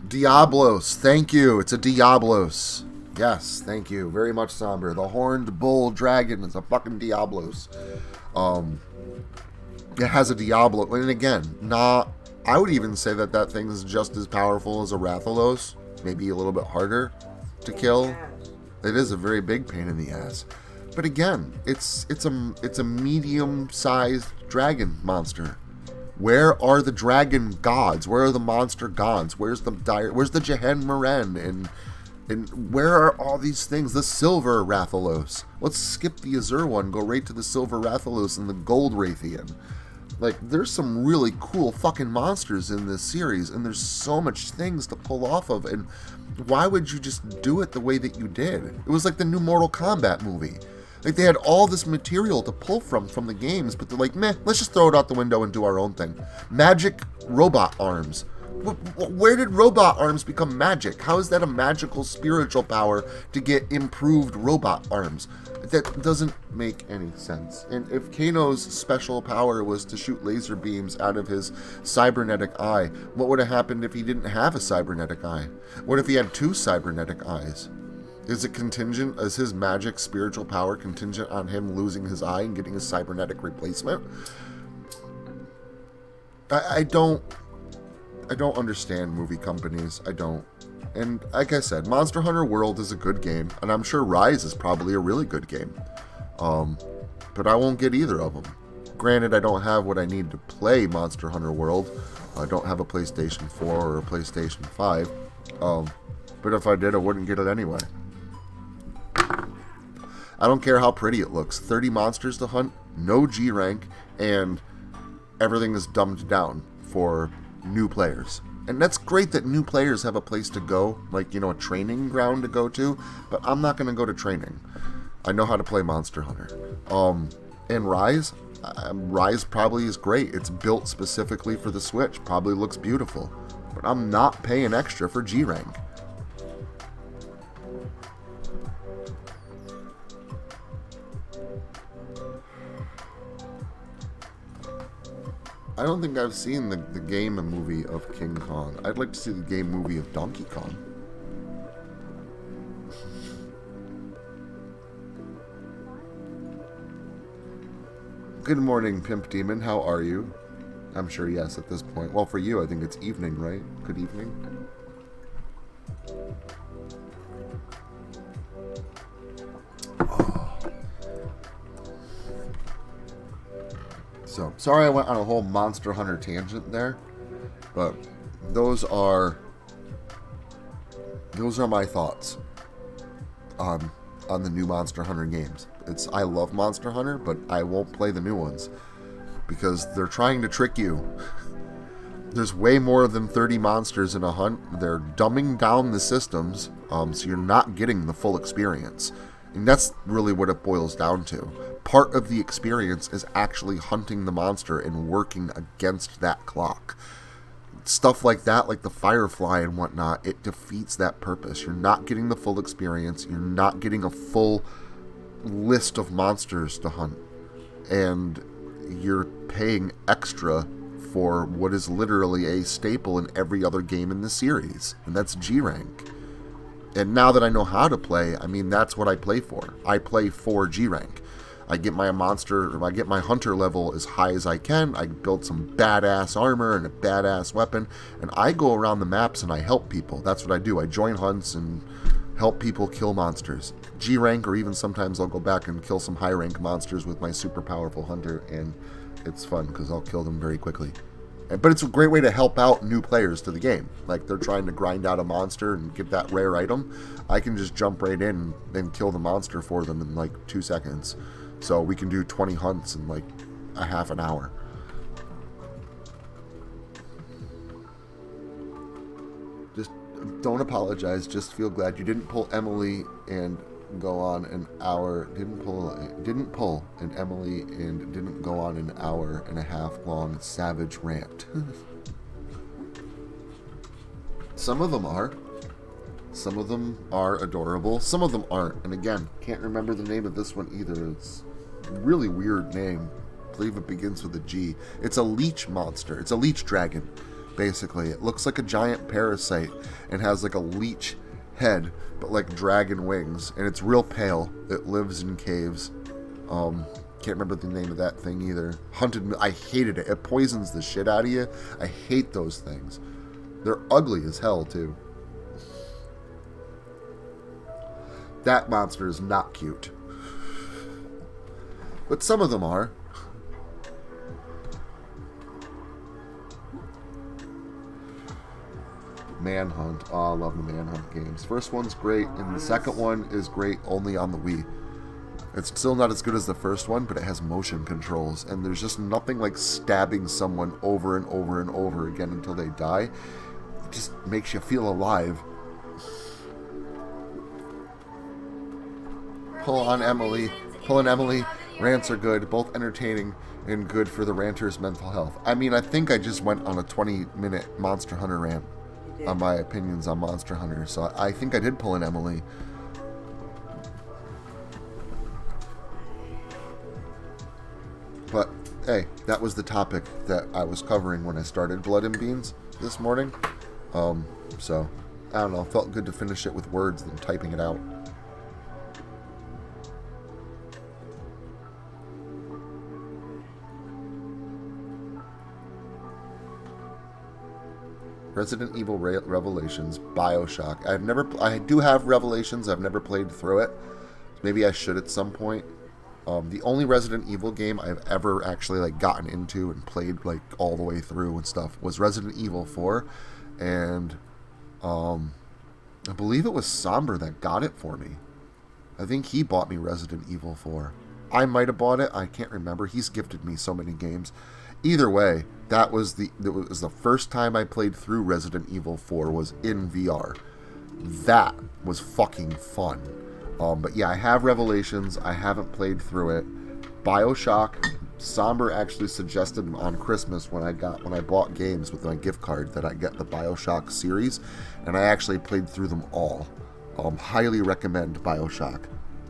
Diablos, thank you. It's a Diablos. Yes, thank you. Very much somber. The horned bull dragon is a fucking Diablos. It has a Diablo. And again, I would even say that thing is just as powerful as a Rathalos. Maybe a little bit harder to kill. It is a very big pain in the ass. But again, it's a medium-sized dragon monster. Where are the dragon gods? Where are the monster gods? Where's the Jehen Meren? And where are all these things? The silver Rathalos. Let's skip the Azure one, go right to the silver Rathalos and the gold Raytheon. Like, there's some really cool fucking monsters in this series, and there's so much things to pull off of, and why would you just do it the way that you did? It was like the new Mortal Kombat movie. Like, they had all this material to pull from the games, but they're like, meh, let's just throw it out the window and do our own thing. Magic robot arms. Where did robot arms become magic? How is that a magical spiritual power to get improved robot arms? That doesn't make any sense. And if Kano's special power was to shoot laser beams out of his cybernetic eye, what would have happened if he didn't have a cybernetic eye? What if he had 2 cybernetic eyes? Is it contingent, is his magic spiritual power contingent on him losing his eye and getting a cybernetic replacement? I don't understand movie companies. I don't. And like I said, Monster Hunter World is a good game, and I'm sure Rise is probably a really good game. But I won't get either of them. Granted, I don't have what I need to play Monster Hunter World. I don't have a PlayStation 4 or a PlayStation 5. But if I did, I wouldn't get it anyway. I don't care how pretty it looks. 30 monsters to hunt, no G rank, and everything is dumbed down for new players. And that's great that new players have a place to go, like, a training ground to go to, but I'm not going to go to training. I know how to play Monster Hunter. And Rise probably is great. It's built specifically for the Switch. Probably looks beautiful. But I'm not paying extra for G rank. I don't think I've seen the game and movie of King Kong. I'd like to see the game movie of Donkey Kong. Good morning, Pimp Demon. How are you? I'm sure yes at this point. Well, for you, I think it's evening, right? Good evening. So, sorry I went on a whole Monster Hunter tangent there, but those are my thoughts on the new Monster Hunter games. I love Monster Hunter, but I won't play the new ones because they're trying to trick you. There's way more than 30 monsters in a hunt. They're dumbing down the systems, so you're not getting the full experience. And that's really what it boils down to. Part of the experience is actually hunting the monster and working against that clock. Stuff like that, like the Firefly and whatnot, it defeats that purpose. You're not getting the full experience. You're not getting a full list of monsters to hunt. And you're paying extra for what is literally a staple in every other game in the series. And that's G rank. And now that I know how to play, I mean, that's what I play for. I play for G rank. I get my hunter level as high as I can. I build some badass armor and a badass weapon, and I go around the maps and I help people. That's what I do. I join hunts and help people kill monsters. G rank, or even sometimes I'll go back and kill some high rank monsters with my super powerful hunter, and it's fun because I'll kill them very quickly. But it's a great way to help out new players to the game. Like, they're trying to grind out a monster and get that rare item. I can just jump right in and kill the monster for them in like 2 seconds. So we can do 20 hunts in like a half an hour. Just don't apologize. Just feel glad you didn't pull Emily and go on an hour. Didn't pull and Emily and didn't go on an hour and a half long savage rant. Some of them are. Some of them are adorable. Some of them aren't. And again, can't remember the name of this one either. It's a really weird name. I believe it begins with a G. It's a leech monster. It's a leech dragon, basically. It looks like a giant parasite and has like a leech head, but like dragon wings. And it's real pale. It lives in caves. Can't remember the name of that thing either. I hated it. It poisons the shit out of you. I hate those things. They're ugly as hell, too. That monster is not cute. But some of them are. Manhunt. Oh, I love the Manhunt games. First one's great, and the second one is great only on the Wii. It's still not as good as the first one, but it has motion controls, and there's just nothing like stabbing someone over and over and over again until they die. It just makes you feel alive. Pull on Emily. Rants are good, both entertaining and good for the ranter's mental health. I mean, I think I just went on a 20-minute Monster Hunter rant on my opinions on Monster Hunter, so I think I did pull an Emily. But, hey, that was the topic that I was covering when I started Blood and Beans this morning. So, I don't know, felt good to finish it with words than typing it out. Resident Evil Revelations, BioShock. I do have Revelations. I've never played through it. Maybe I should at some point. The only Resident Evil game I've ever actually like gotten into and played like all the way through and stuff was Resident Evil 4, and I believe it was Somber that got it for me. I think he bought me Resident Evil 4. I might have bought it. I can't remember. He's gifted me so many games. Either way, that was the first time I played through Resident Evil 4 was in VR. That was fucking fun. But yeah, I have Revelations. I haven't played through it. BioShock. Somber actually suggested on Christmas when I bought games with my gift card that I get the BioShock series, and I actually played through them all. Highly recommend BioShock.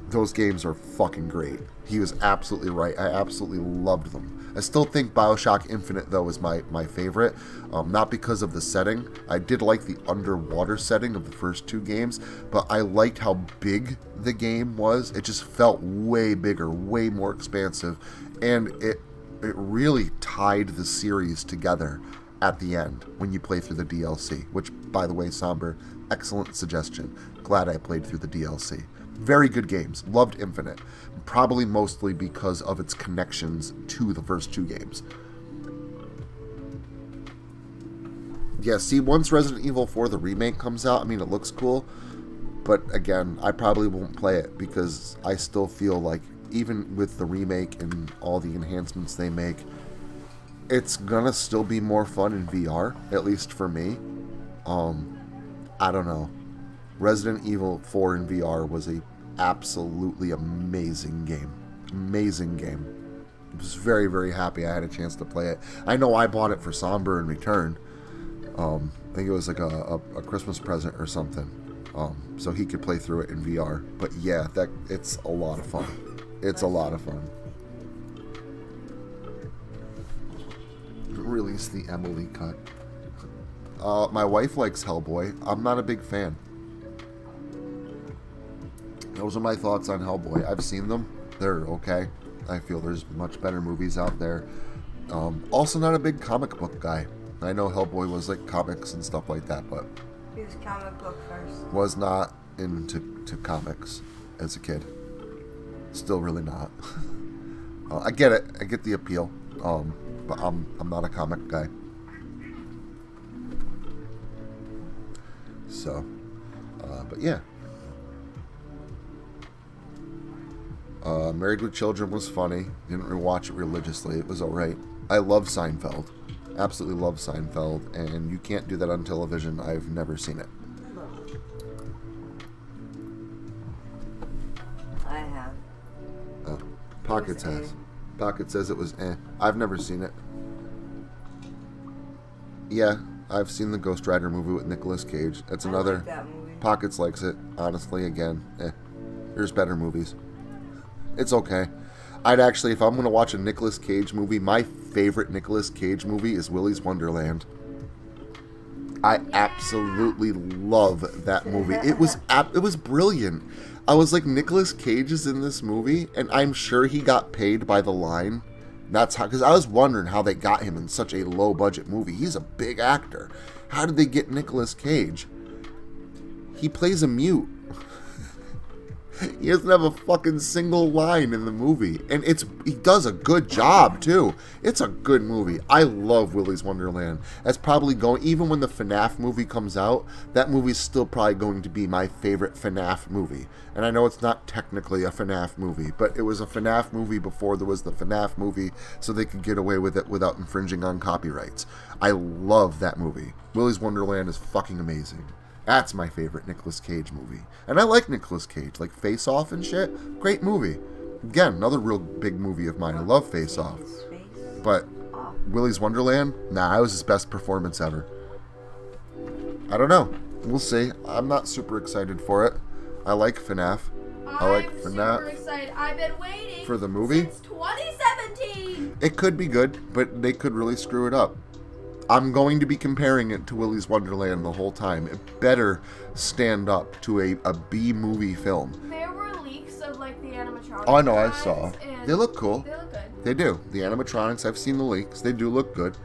Those games are fucking great. He was absolutely right. I absolutely loved them. I still think BioShock Infinite, though, is my favorite. Not because of the setting. I did like the underwater setting of the first two games, but I liked how big the game was. It just felt way bigger, way more expansive, and it really tied the series together at the end when you play through the DLC, which, by the way, Somber, excellent suggestion. Glad I played through the DLC. Very good games. Loved Infinite. Probably mostly because of its connections to the first two games. Yeah, see, once Resident Evil 4, the remake, comes out, I mean, it looks cool. But again, I probably won't play it because I still feel like, even with the remake and all the enhancements they make, it's gonna still be more fun in VR, at least for me. I don't know. Resident Evil 4 in VR was a absolutely amazing game. Amazing game. I was very, very happy I had a chance to play it. I know I bought it for Somber in return. I think it was like a Christmas present or something. So he could play through it in VR. But yeah, it's a lot of fun. It's a lot of fun. Release the Emily cut. My wife likes Hellboy. I'm not a big fan. Those are my thoughts on Hellboy. I've seen them. They're okay. I feel there's much better movies out there. Also not a big comic book guy. I know Hellboy was like comics and stuff like that, but He was comic book first. was not into comics as a kid. Still really not. I get it. I get the appeal. But I'm not a comic guy. So, but yeah. Married with Children was funny. Didn't rewatch it religiously. It was alright. I love Seinfeld. Absolutely love Seinfeld. And you can't do that on television. I've never seen it. I have. Oh, Pockets has. Pocket says it was eh. I've never seen it. Yeah, I've seen the Ghost Rider movie with Nicolas Cage. That's another. Like that movie. Pockets likes it. Honestly, again, eh. There's better movies. It's okay. I'd actually, if I'm going to watch a Nicolas Cage movie, my favorite Nicolas Cage movie is Willy's Wonderland. I absolutely love that movie. It was brilliant. I was like, Nicolas Cage is in this movie, and I'm sure he got paid by the line. That's how, because I was wondering how they got him in such a low-budget movie. He's a big actor. How did they get Nicolas Cage? He plays a mute. He doesn't have a fucking single line in the movie. And he does a good job, too. It's a good movie. I love Willy's Wonderland. That's probably going, even when the FNAF movie comes out, that movie's still probably going to be my favorite FNAF movie. And I know it's not technically a FNAF movie, but it was a FNAF movie before there was the FNAF movie, so they could get away with it without infringing on copyrights. I love that movie. Willy's Wonderland is fucking amazing. That's my favorite Nicolas Cage movie. And I like Nicolas Cage, like Face Off and shit. Great movie. Again, another real big movie of mine. I love Face Off. But Willy's Wonderland, nah, that was his best performance ever. I don't know. We'll see. I'm not super excited for it. I like FNAF. I like FNAF. Super excited. I've been waiting for the movie since 2017. It could be good, but they could really screw it up. I'm going to be comparing it to Willy's Wonderland the whole time. It better stand up to a B-movie film. There were leaks of like the animatronics. Oh, I know, I saw. They look cool. They look good. They do. The animatronics, I've seen the leaks. They do look good.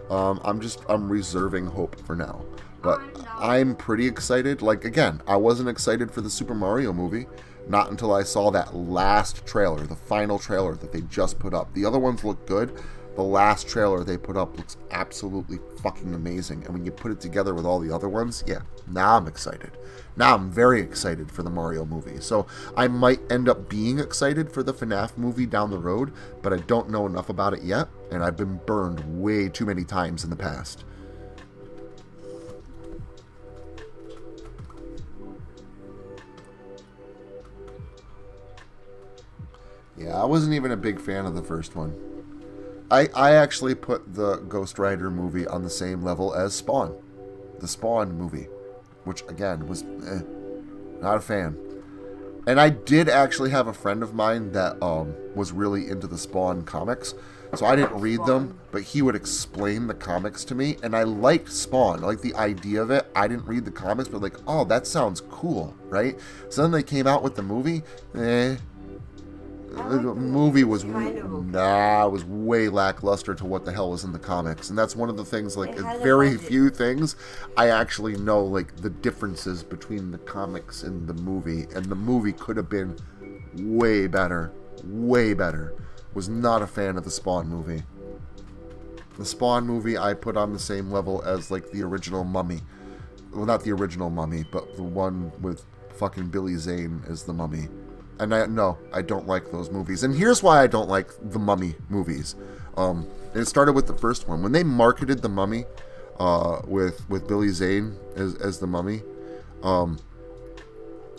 I'm reserving hope for now. But I'm pretty excited. Like, again, I wasn't excited for the Super Mario movie. Not until I saw that last trailer, the final trailer that they just put up. The other ones look good. The last trailer they put up looks absolutely fucking amazing. And when you put it together with all the other ones, yeah, now I'm excited. Now I'm very excited for the Mario movie. So I might end up being excited for the FNAF movie down the road, but I don't know enough about it yet, and I've been burned way too many times in the past. Yeah, I wasn't even a big fan of the first one. I actually put the Ghost Rider movie on the same level as Spawn. The Spawn movie. Which, again, was not a fan. And I did actually have a friend of mine that was really into the Spawn comics. So I didn't read them, but he would explain the comics to me. And I liked Spawn. I liked the idea of it. I didn't read the comics, but like, oh, that sounds cool, right? So then they came out with the movie. The movie was was way lackluster to what the hell was in the comics, and that's one of the things, like very few things I actually know, like the differences between the comics and the movie could have been way better. Was not a fan of the Spawn movie. The Spawn movie I put on the same level as like the original Mummy. Well, not the original Mummy, but the one with fucking Billy Zane as the Mummy. And I don't like those movies. And here's why I don't like the Mummy movies. It started with the first one. When they marketed the Mummy with Billy Zane as the Mummy,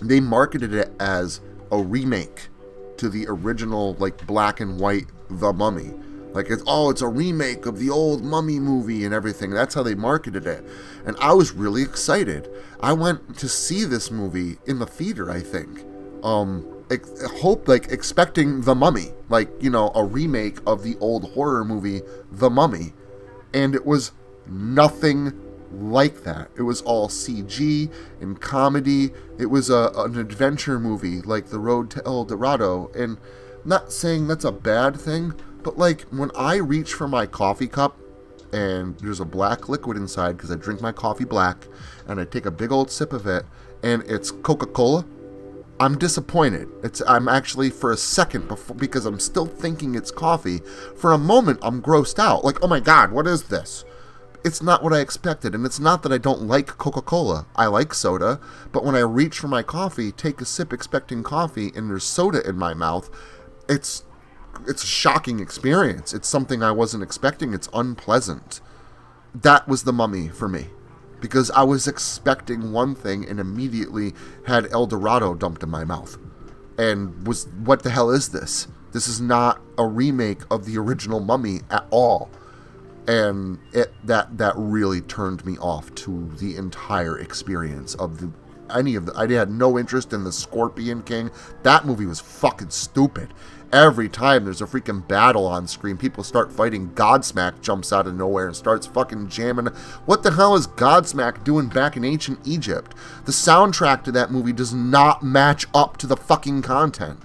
they marketed it as a remake to the original, like, black and white The Mummy. Like, it's a remake of the old Mummy movie and everything. That's how they marketed it. And I was really excited. I went to see this movie in the theater, I think. Expecting The Mummy, like, you know, a remake of the old horror movie The Mummy, and it was nothing like that. It was all CG and comedy. It was an adventure movie like The Road to El Dorado, and not saying that's a bad thing, but like when I reach for my coffee cup and there's a black liquid inside because I drink my coffee black, and I take a big old sip of it and it's Coca-Cola, I'm disappointed. I'm actually, for a second, because I'm still thinking it's coffee, for a moment I'm grossed out. Like, oh my god, what is this? It's not what I expected, and it's not that I don't like Coca-Cola. I like soda, but when I reach for my coffee, take a sip expecting coffee, and there's soda in my mouth, it's a shocking experience. It's something I wasn't expecting. It's unpleasant. That was The Mummy for me. Because I was expecting one thing and immediately had El Dorado dumped in my mouth. And what the hell is this? This is not a remake of the original Mummy at all. And that really turned me off to the entire experience of I had no interest in the Scorpion King. That movie was fucking stupid. Every time there's a freaking battle on screen, people start fighting, Godsmack jumps out of nowhere and starts fucking jamming. What the hell is Godsmack doing back in ancient Egypt? The soundtrack to that movie does not match up to the fucking content.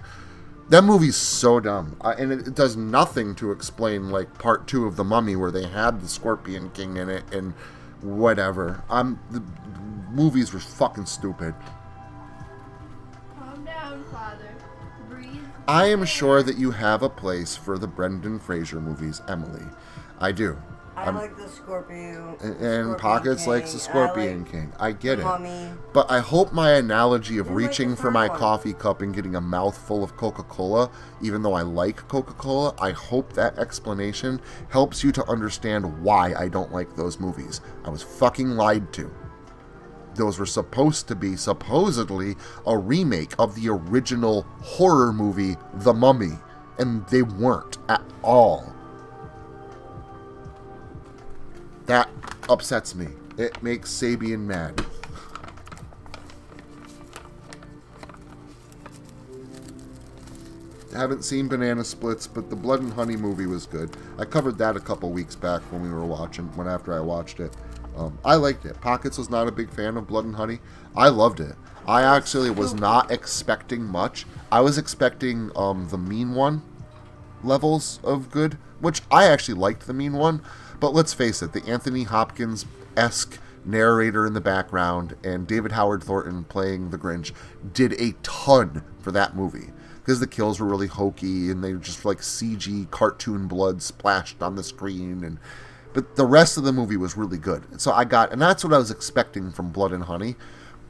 That movie's so dumb. And it does nothing to explain, like, part 2 of The Mummy where they had the Scorpion King in it and whatever. The movies were fucking stupid. Calm down, Father. Breathe. I am sure that you have a place for the Brendan Fraser movies, Emily. I do. I like the Scorpion. And Pockets likes the Scorpion King. I get it. Mummy. But I hope my analogy of You like reaching the for third my one. coffee cup and getting a mouthful of Coca-Cola, even though I like Coca-Cola, I hope that explanation helps you to understand why I don't like those movies. I was fucking lied to. Those were supposed to be, supposedly, a remake of the original horror movie, The Mummy. And they weren't at all. That upsets me. It makes Sabian mad. I haven't seen Banana Splits, but the Blood and Honey movie was good. I covered that a couple weeks back after I watched it. I liked it. Pockets was not a big fan of Blood and Honey. I loved it. I actually was not expecting much. I was expecting the Mean One levels of good, which I actually liked the Mean One. But let's face it, the Anthony Hopkins-esque narrator in the background and David Howard Thornton playing the Grinch did a ton for that movie. because the kills were really hokey and they were just like CG cartoon blood splashed on the screen. But the rest of the movie was really good. And and that's what I was expecting from Blood and Honey.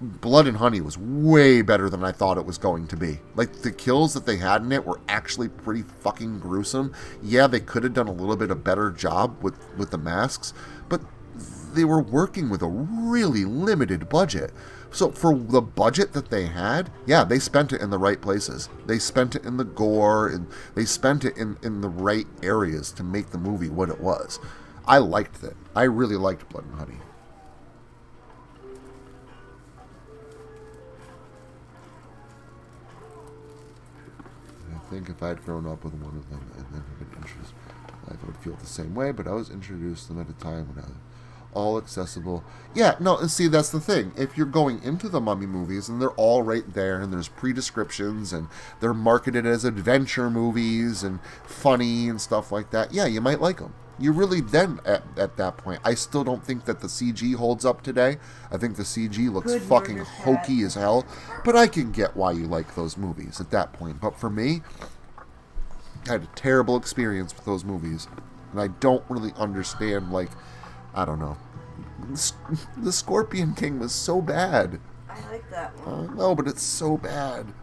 Blood and Honey was way better than I thought it was going to be. Like, the kills that they had in it were actually pretty fucking gruesome. Yeah, they could have done a little bit of better job with the masks, but they were working with a really limited budget. So for the budget that they had, yeah, they spent it in the right places. They spent it in the gore, and they spent it in the right areas to make the movie what it was. I liked it. I really liked Blood and Honey. I think if I had grown up with one of them and then been introduced, I would feel the same way, but I was introduced to them at a time when I was all accessible. Yeah, no, and see, that's the thing. If you're going into the Mummy movies and they're all right there and there's pre-descriptions and they're marketed as adventure movies and funny and stuff like that, yeah, you might like them. You really then, at that point, I still don't think that the CG holds up today. I think the CG looks fucking hokey as hell. But I can get why you like those movies at that point. But for me, I had a terrible experience with those movies. And I don't really understand, like, I don't know. The Scorpion King was so bad. I like that one. No, but it's so bad.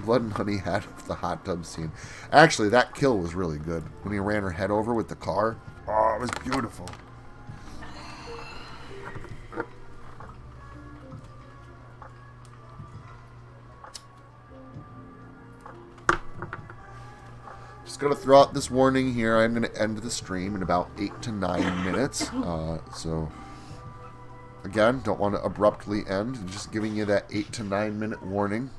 Blood and Honey had the hot tub scene. Actually, that kill was really good. When he ran her head over with the car. Oh, it was beautiful. Just going to throw out this warning here. I'm going to end the stream in about 8 to 9 minutes. So, again, don't want to abruptly end. Just giving you that 8 to 9 minute warning.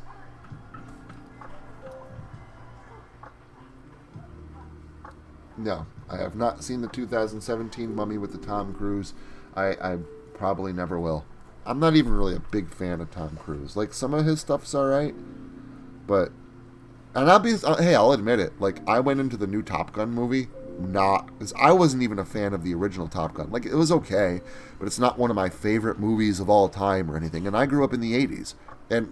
No, I have not seen the 2017 Mummy with the Tom Cruise. I probably never will. I'm not even really a big fan of Tom Cruise. Like, some of his stuff's alright, but... And I'll admit it. Like, I went into the new Top Gun movie because I wasn't even a fan of the original Top Gun. Like, it was okay, but it's not one of my favorite movies of all time or anything. And I grew up in the 80s. And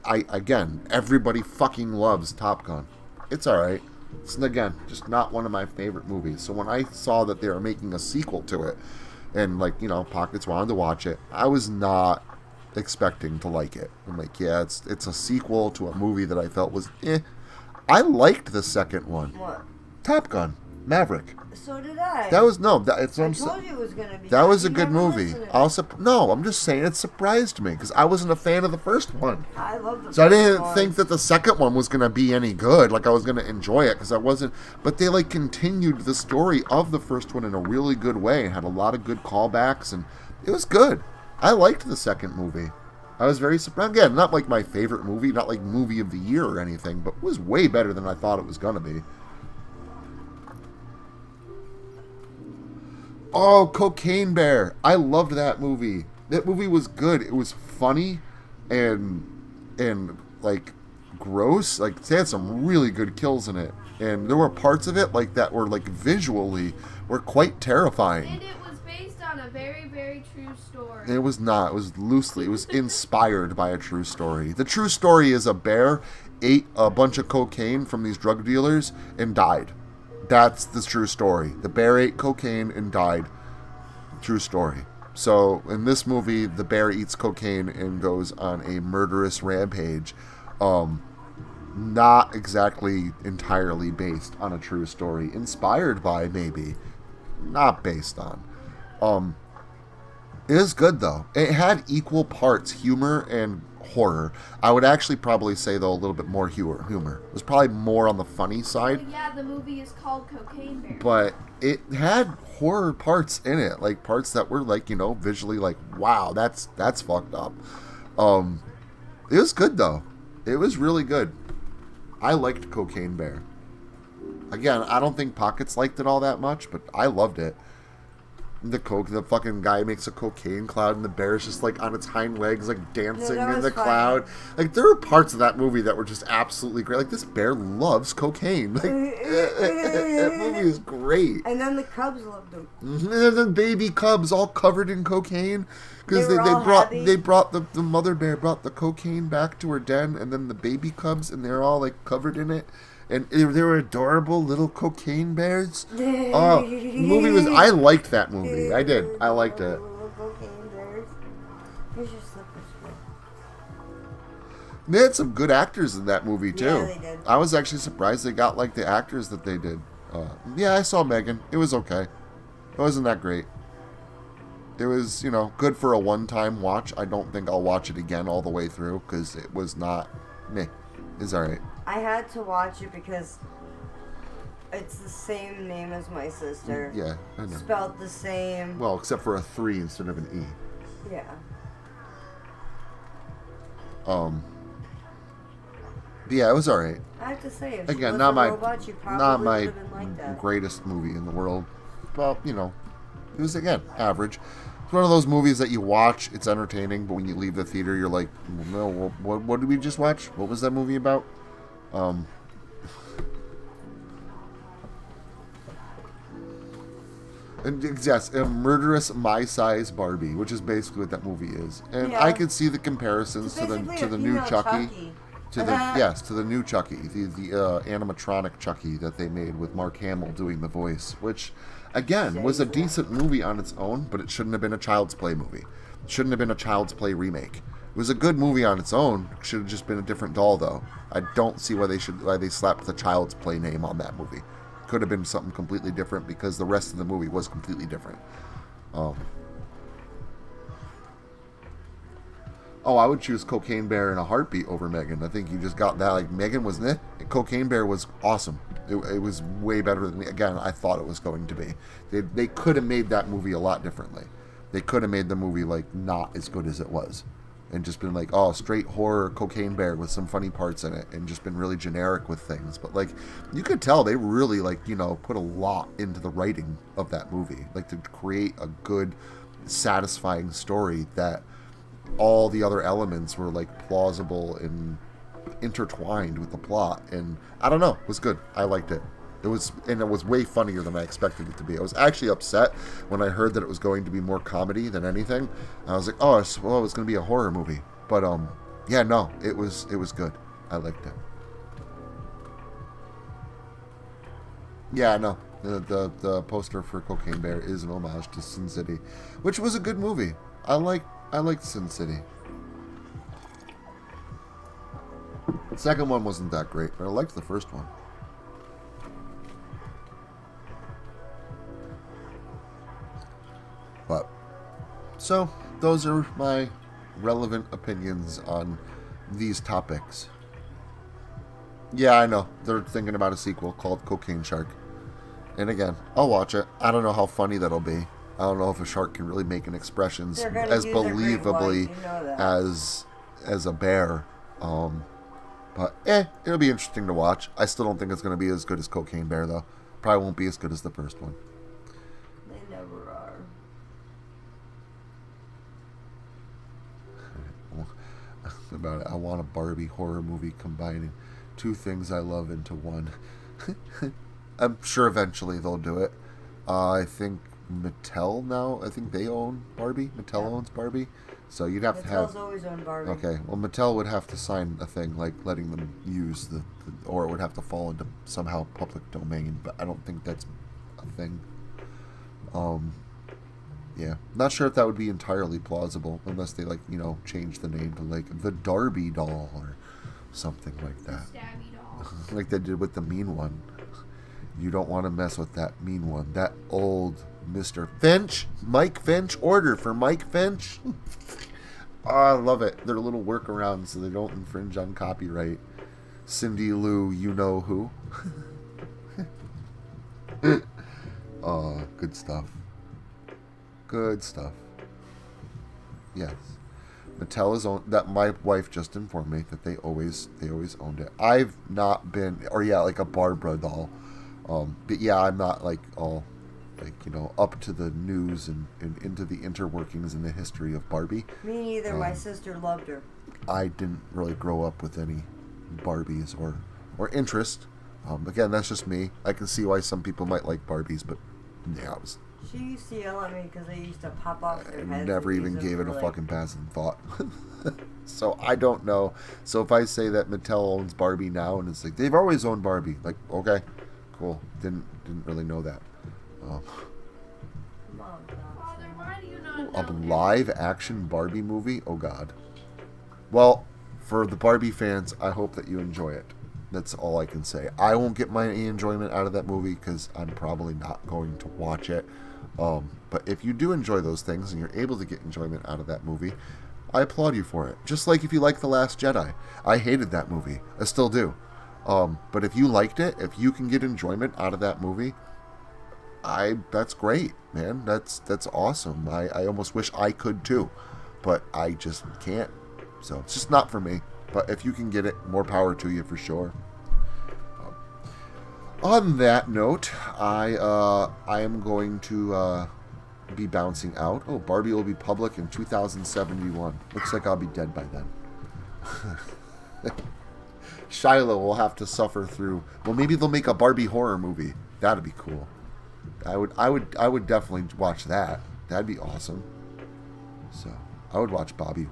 everybody fucking loves Top Gun. It's alright. It's, again, just not one of my favorite movies. So when I saw that they were making a sequel to it, and, like, you know, Pockets wanted to watch it, I was not expecting to like it. I'm like, yeah, it's a sequel to a movie that I felt was I liked the second one. What? Top Gun. Maverick. So did I. That was, no, I told you it was going to be. That was a good never movie. listened. No, I'm just saying it surprised me, because I wasn't a fan of the first one. I love the first So I didn't one. think that the second one was going to be any good. Like, I was going to enjoy it, because I wasn't. But they, like, continued the story of the first one in a really good way. It had a lot of good callbacks, and it was good. I liked the second movie. I was very surprised. Again, not like my favorite movie, not like movie of the year or anything, but it was way better than I thought it was going to be. Oh, Cocaine Bear. I loved that movie. That movie was good. It was funny and like gross. Like, they had some really good kills in it. And there were parts of it like that were like visually were quite terrifying. And it was based on a very, very true story. It was not. It was loosely. It was inspired by a true story. The true story is a bear ate a bunch of cocaine from these drug dealers and died. That's the true story. The bear ate cocaine and died. True story. So, in this movie, the bear eats cocaine and goes on a murderous rampage. Not exactly entirely based on a true story. Inspired by, maybe. Not based on. It is good, though. It had equal parts humor and horror. I would actually probably say, though, a little bit more humor. It was probably more on the funny side. Well, yeah, the movie is called Cocaine Bear. But it had horror parts in it. Like, parts that were, like, you know, visually like, wow, that's fucked up. It was good, though. It was really good. I liked Cocaine Bear. Again, I don't think Pockets liked it all that much, but I loved it. The fucking guy makes a cocaine cloud, and the bear's just like on its hind legs, like dancing that in was the fun. cloud. Like there were parts of that movie that were just absolutely great. Like this bear loves cocaine. Like that movie is great. And then the cubs loved him. And then the baby cubs all covered in cocaine because They were all happy. they brought the mother bear brought the cocaine back to her den, and then the baby cubs, and they're all like covered in it. And they were adorable little cocaine bears. Oh, movie was. I liked that movie. I did. I liked it. Little cocaine bears. Here's your slippers. They had some good actors in that movie too. Yeah, they did. I was actually surprised they got like the actors that they did. Yeah, I saw Megan. It was okay. It wasn't that great. It was, good for a one-time watch. I don't think I'll watch it again all the way through because it was not meh. It's alright. I had to watch it because it's the same name as my sister. Yeah, I know. Spelled the same. Well, except for a 3 instead of an E. Yeah. But yeah, it was alright. I have to say, if she Again, was not a my robot, she probably not would my have been like that. greatest movie in the world. Well, it was again average. It's one of those movies that you watch, it's entertaining, but when you leave the theater, you're like, well, what did we just watch? What was that movie about? And yes, a murderous my-size Barbie, which is basically what that movie is. And Yeah. I could see the comparisons It's to the basically a new female Chucky. To the new Chucky, the animatronic Chucky that they made with Mark Hamill doing the voice, which again was a decent movie on its own, but it shouldn't have been a Child's Play movie. It shouldn't have been a Child's Play remake. It was a good movie on its own. It should have just been a different doll, though. I don't see why they slapped the Child's Play name on that movie. Could have been something completely different because the rest of the movie was completely different. I would choose Cocaine Bear in a heartbeat over Megan. I think you just got that. Like, Megan was Cocaine Bear was awesome. It was way better than, again, I thought it was going to be. They could have made that movie a lot differently. They could have made the movie, like, not as good as it was. And just been like, straight horror Cocaine Bear with some funny parts in it. And just been really generic with things. But, like, you could tell they really, like, put a lot into the writing of that movie. Like, to create a good, satisfying story that all the other elements were like plausible and intertwined with the plot, and I don't know, it was good. I liked it. It was way funnier than I expected it to be. I was actually upset when I heard that it was going to be more comedy than anything. I was like, it's going to be a horror movie, but yeah, no, it was good. I liked it. Yeah, I know. The poster for Cocaine Bear is an homage to Sin City, which was a good movie. I liked Sin City. The second one wasn't that great, but I liked the first one. But, so, those are my relevant opinions on these topics. Yeah, I know. They're thinking about a sequel called Cocaine Shark. And again, I'll watch it. I don't know how funny that'll be. I don't know if a shark can really make an expression as believably as a bear. But it'll be interesting to watch. I still don't think it's going to be as good as Cocaine Bear, though. Probably won't be as good as the first one. They never are. About it, I want a Barbie horror movie combining two things I love into one. I'm sure eventually they'll do it. I think Mattel now, I think they own Barbie. Mattel owns Barbie. So you'd have to have... Mattel's always owned Barbie. Okay, well, Mattel would have to sign a thing, like letting them use or it would have to fall into somehow public domain, but I don't think that's a thing. Yeah. Not sure if that would be entirely plausible, unless they, change the name to, the Darby doll or something like that. Stabby doll. Like they did with the mean one. You don't want to mess with that mean one. That old Mr. Finch. Mike Finch. Order for Mike Finch. Oh, I love it. They're little workarounds so they don't infringe on copyright. Cindy Lou, you know who. Oh, good stuff. Good stuff. Yes. Mattel is owned. That my wife just informed me that they always owned it. I've not been, like a Barbara doll. But yeah, I'm not all like, up to the news and into the interworkings and the history of Barbie. Me neither. My sister loved her. I didn't really grow up with any Barbies or interest. Again, that's just me. I can see why some people might like Barbies, but yeah, She used to yell at me because they used to pop off their I heads. never and even use them gave it for, a like, fucking passing thought. So I don't know. So if I say that Mattel owns Barbie now, and it's like they've always owned Barbie, like, okay, cool. Didn't really know that. Mom, Father, why do you not A know live action Barbie movie? Oh God. Well, for the Barbie fans, I hope that you enjoy it. That's all I can say. I won't get my enjoyment out of that movie because I'm probably not going to watch it. But if you do enjoy those things and you're able to get enjoyment out of that movie, I applaud you for it. Just like if you like The Last Jedi. I hated that movie. I still do. But if you liked it, if you can get enjoyment out of that movie, that's great, man. That's awesome. I almost wish I could too, but I just can't. So it's just not for me. But if you can get it, more power to you for sure. On that note, I am going to be bouncing out. Oh, Barbie will be public in 2071. Looks like I'll be dead by then. Shiloh will have to suffer through. Well, maybe they'll make a Barbie horror movie. That'd be cool. I would definitely watch that. That'd be awesome. So I would watch a Barbie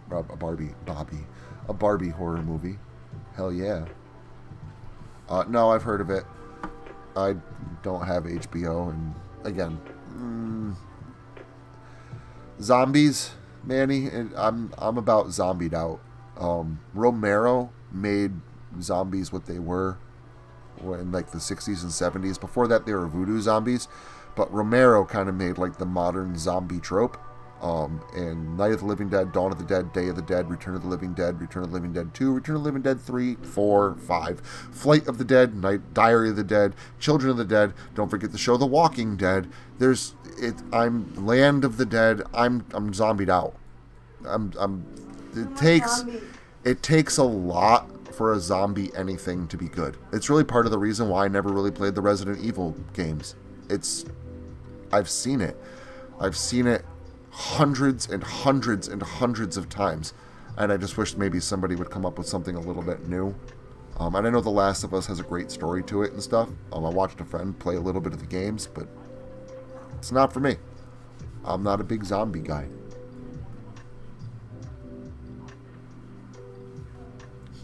horror movie. Hell yeah. No, I've heard of it. I don't have HBO, and again, zombies, Manny. I'm about zombied out. Romero made zombies what they were in like the 60s and 70s. Before that, they were voodoo zombies, but Romero kind of made like the modern zombie trope. And Night of the Living Dead, Dawn of the Dead, Day of the Dead, Return of the Living Dead, Return of the Living Dead 2, Return of the Living Dead 3, 4, 5, Flight of the Dead, Diary of the Dead, Children of the Dead. Don't forget the show The Walking Dead. I'm Land of the Dead. I'm zombied out. It takes a lot for a zombie anything to be good. It's really part of the reason why I never really played the Resident Evil games. I've seen it. I've seen it hundreds and hundreds and hundreds of times, and I just wish maybe somebody would come up with something a little bit new. And I know The Last of Us has a great story to it and stuff. I watched a friend play a little bit of the games, but it's not for me. I'm not a big zombie guy.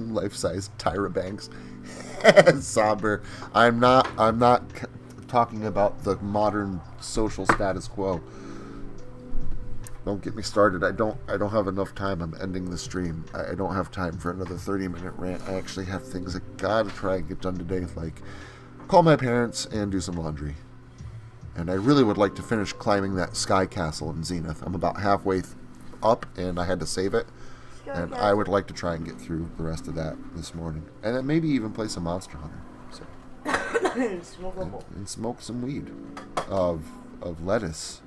Life-size Tyra Banks. Somber. I'm not talking about the modern social status quo. Don't get me started. I don't have enough time. I'm ending the stream. I don't have time for another 30-minute rant. I actually have things I gotta try and get done today, like call my parents and do some laundry. And I really would like to finish climbing that sky castle in Zenith. I'm about halfway up, and I had to save it. And I would like to try and get through the rest of that this morning. And then maybe even play some Monster Hunter. So. and smoke some weed of lettuce.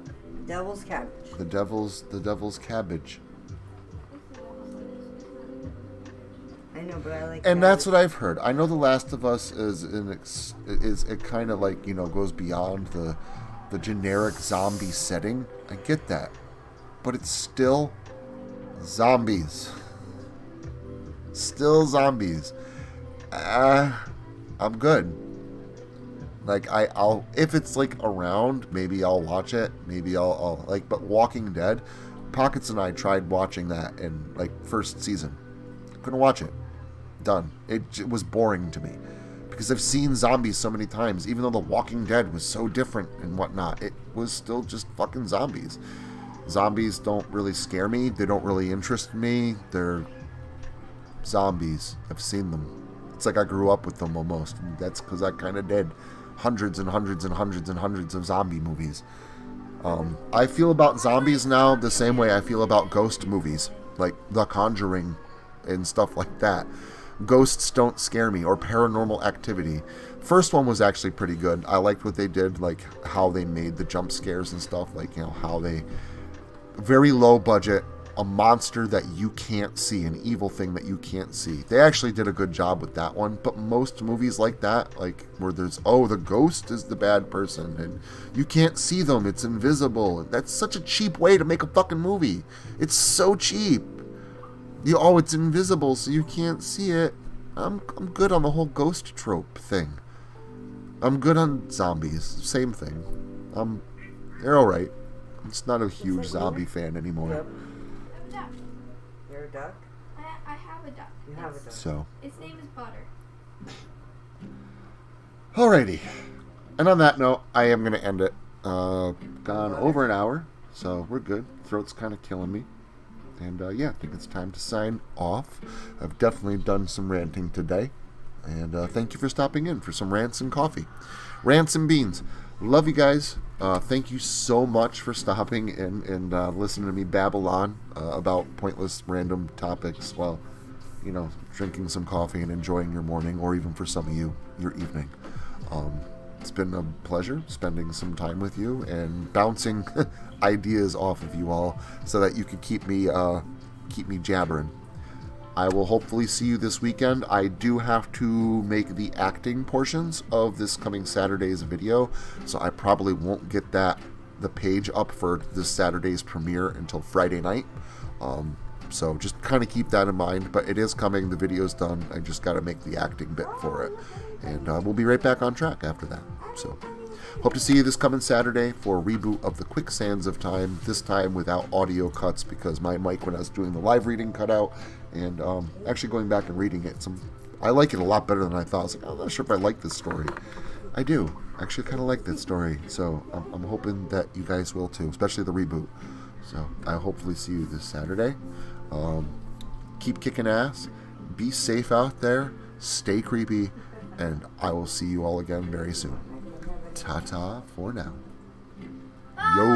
Devil's cabbage. The devil's cabbage. I know, but I like. And that's what I've heard. I know The Last of Us is it kind of like, goes beyond the generic zombie setting. I get that, but it's still zombies. Still zombies. I'm good. Like I'll if it's like around, maybe I'll watch it. Maybe I'll like. But Walking Dead, Pockets and I tried watching that in like first season. Couldn't watch it. Done. It was boring to me because I've seen zombies so many times. Even though The Walking Dead was so different and whatnot, it was still just fucking zombies. Zombies don't really scare me. They don't really interest me. They're zombies. I've seen them. It's like I grew up with them almost. And that's because I kind of did. Hundreds and hundreds and hundreds and hundreds of zombie movies. I feel about zombies now the same way I feel about ghost movies, like The Conjuring and stuff like that. Ghosts don't scare me, or Paranormal Activity. First one was actually pretty good. I liked what they did, like how they made the jump scares and stuff, like how they very low budget, a monster that you can't see, an evil thing that you can't see. They actually did a good job with that one, but most movies like that, like where there's, oh, the ghost is the bad person and you can't see them, it's invisible. That's such a cheap way to make a fucking movie. It's so cheap. Oh, it's invisible so you can't see it. I'm good on the whole ghost trope thing. I'm good on zombies, same thing. They're alright. I'm just not a huge zombie fan anymore. Yep. I have a duck. You're a duck? I have a duck. You have a duck. So, Its name is Butter. alrighty. And on that note, I am going to end it. Gone over an hour, so we're good. Throat's kind of killing me. And yeah, I think it's time to sign off. I've definitely done some ranting today. And thank you for stopping in for some rants and coffee. Rants and beans. Love you guys. Thank you so much for stopping in and listening to me babble on about pointless random topics while, you know, drinking some coffee and enjoying your morning, or even for some of you, your evening. It's been a pleasure spending some time with you and bouncing ideas off of you all so that you could keep me jabbering. I will hopefully see you this weekend. I do have to make the acting portions of this coming Saturday's video, so I probably won't get the page up for this Saturday's premiere until Friday night. So just kind of keep that in mind, but it is coming. The video's done. I just got to make the acting bit for it. And we'll be right back on track after that. So hope to see you this coming Saturday for a reboot of The Quicksands of Time, this time without audio cuts because my mic when I was doing the live reading cut out. And actually going back and reading it, I like it a lot better than I thought. I was like, I'm not sure if I like this story. I do. I actually kind of like that story. So I'm hoping that you guys will too, especially the reboot. So I'll hopefully see you this Saturday. Keep kicking ass. Be safe out there. Stay creepy. And I will see you all again very soon. Ta-ta for now. Yo.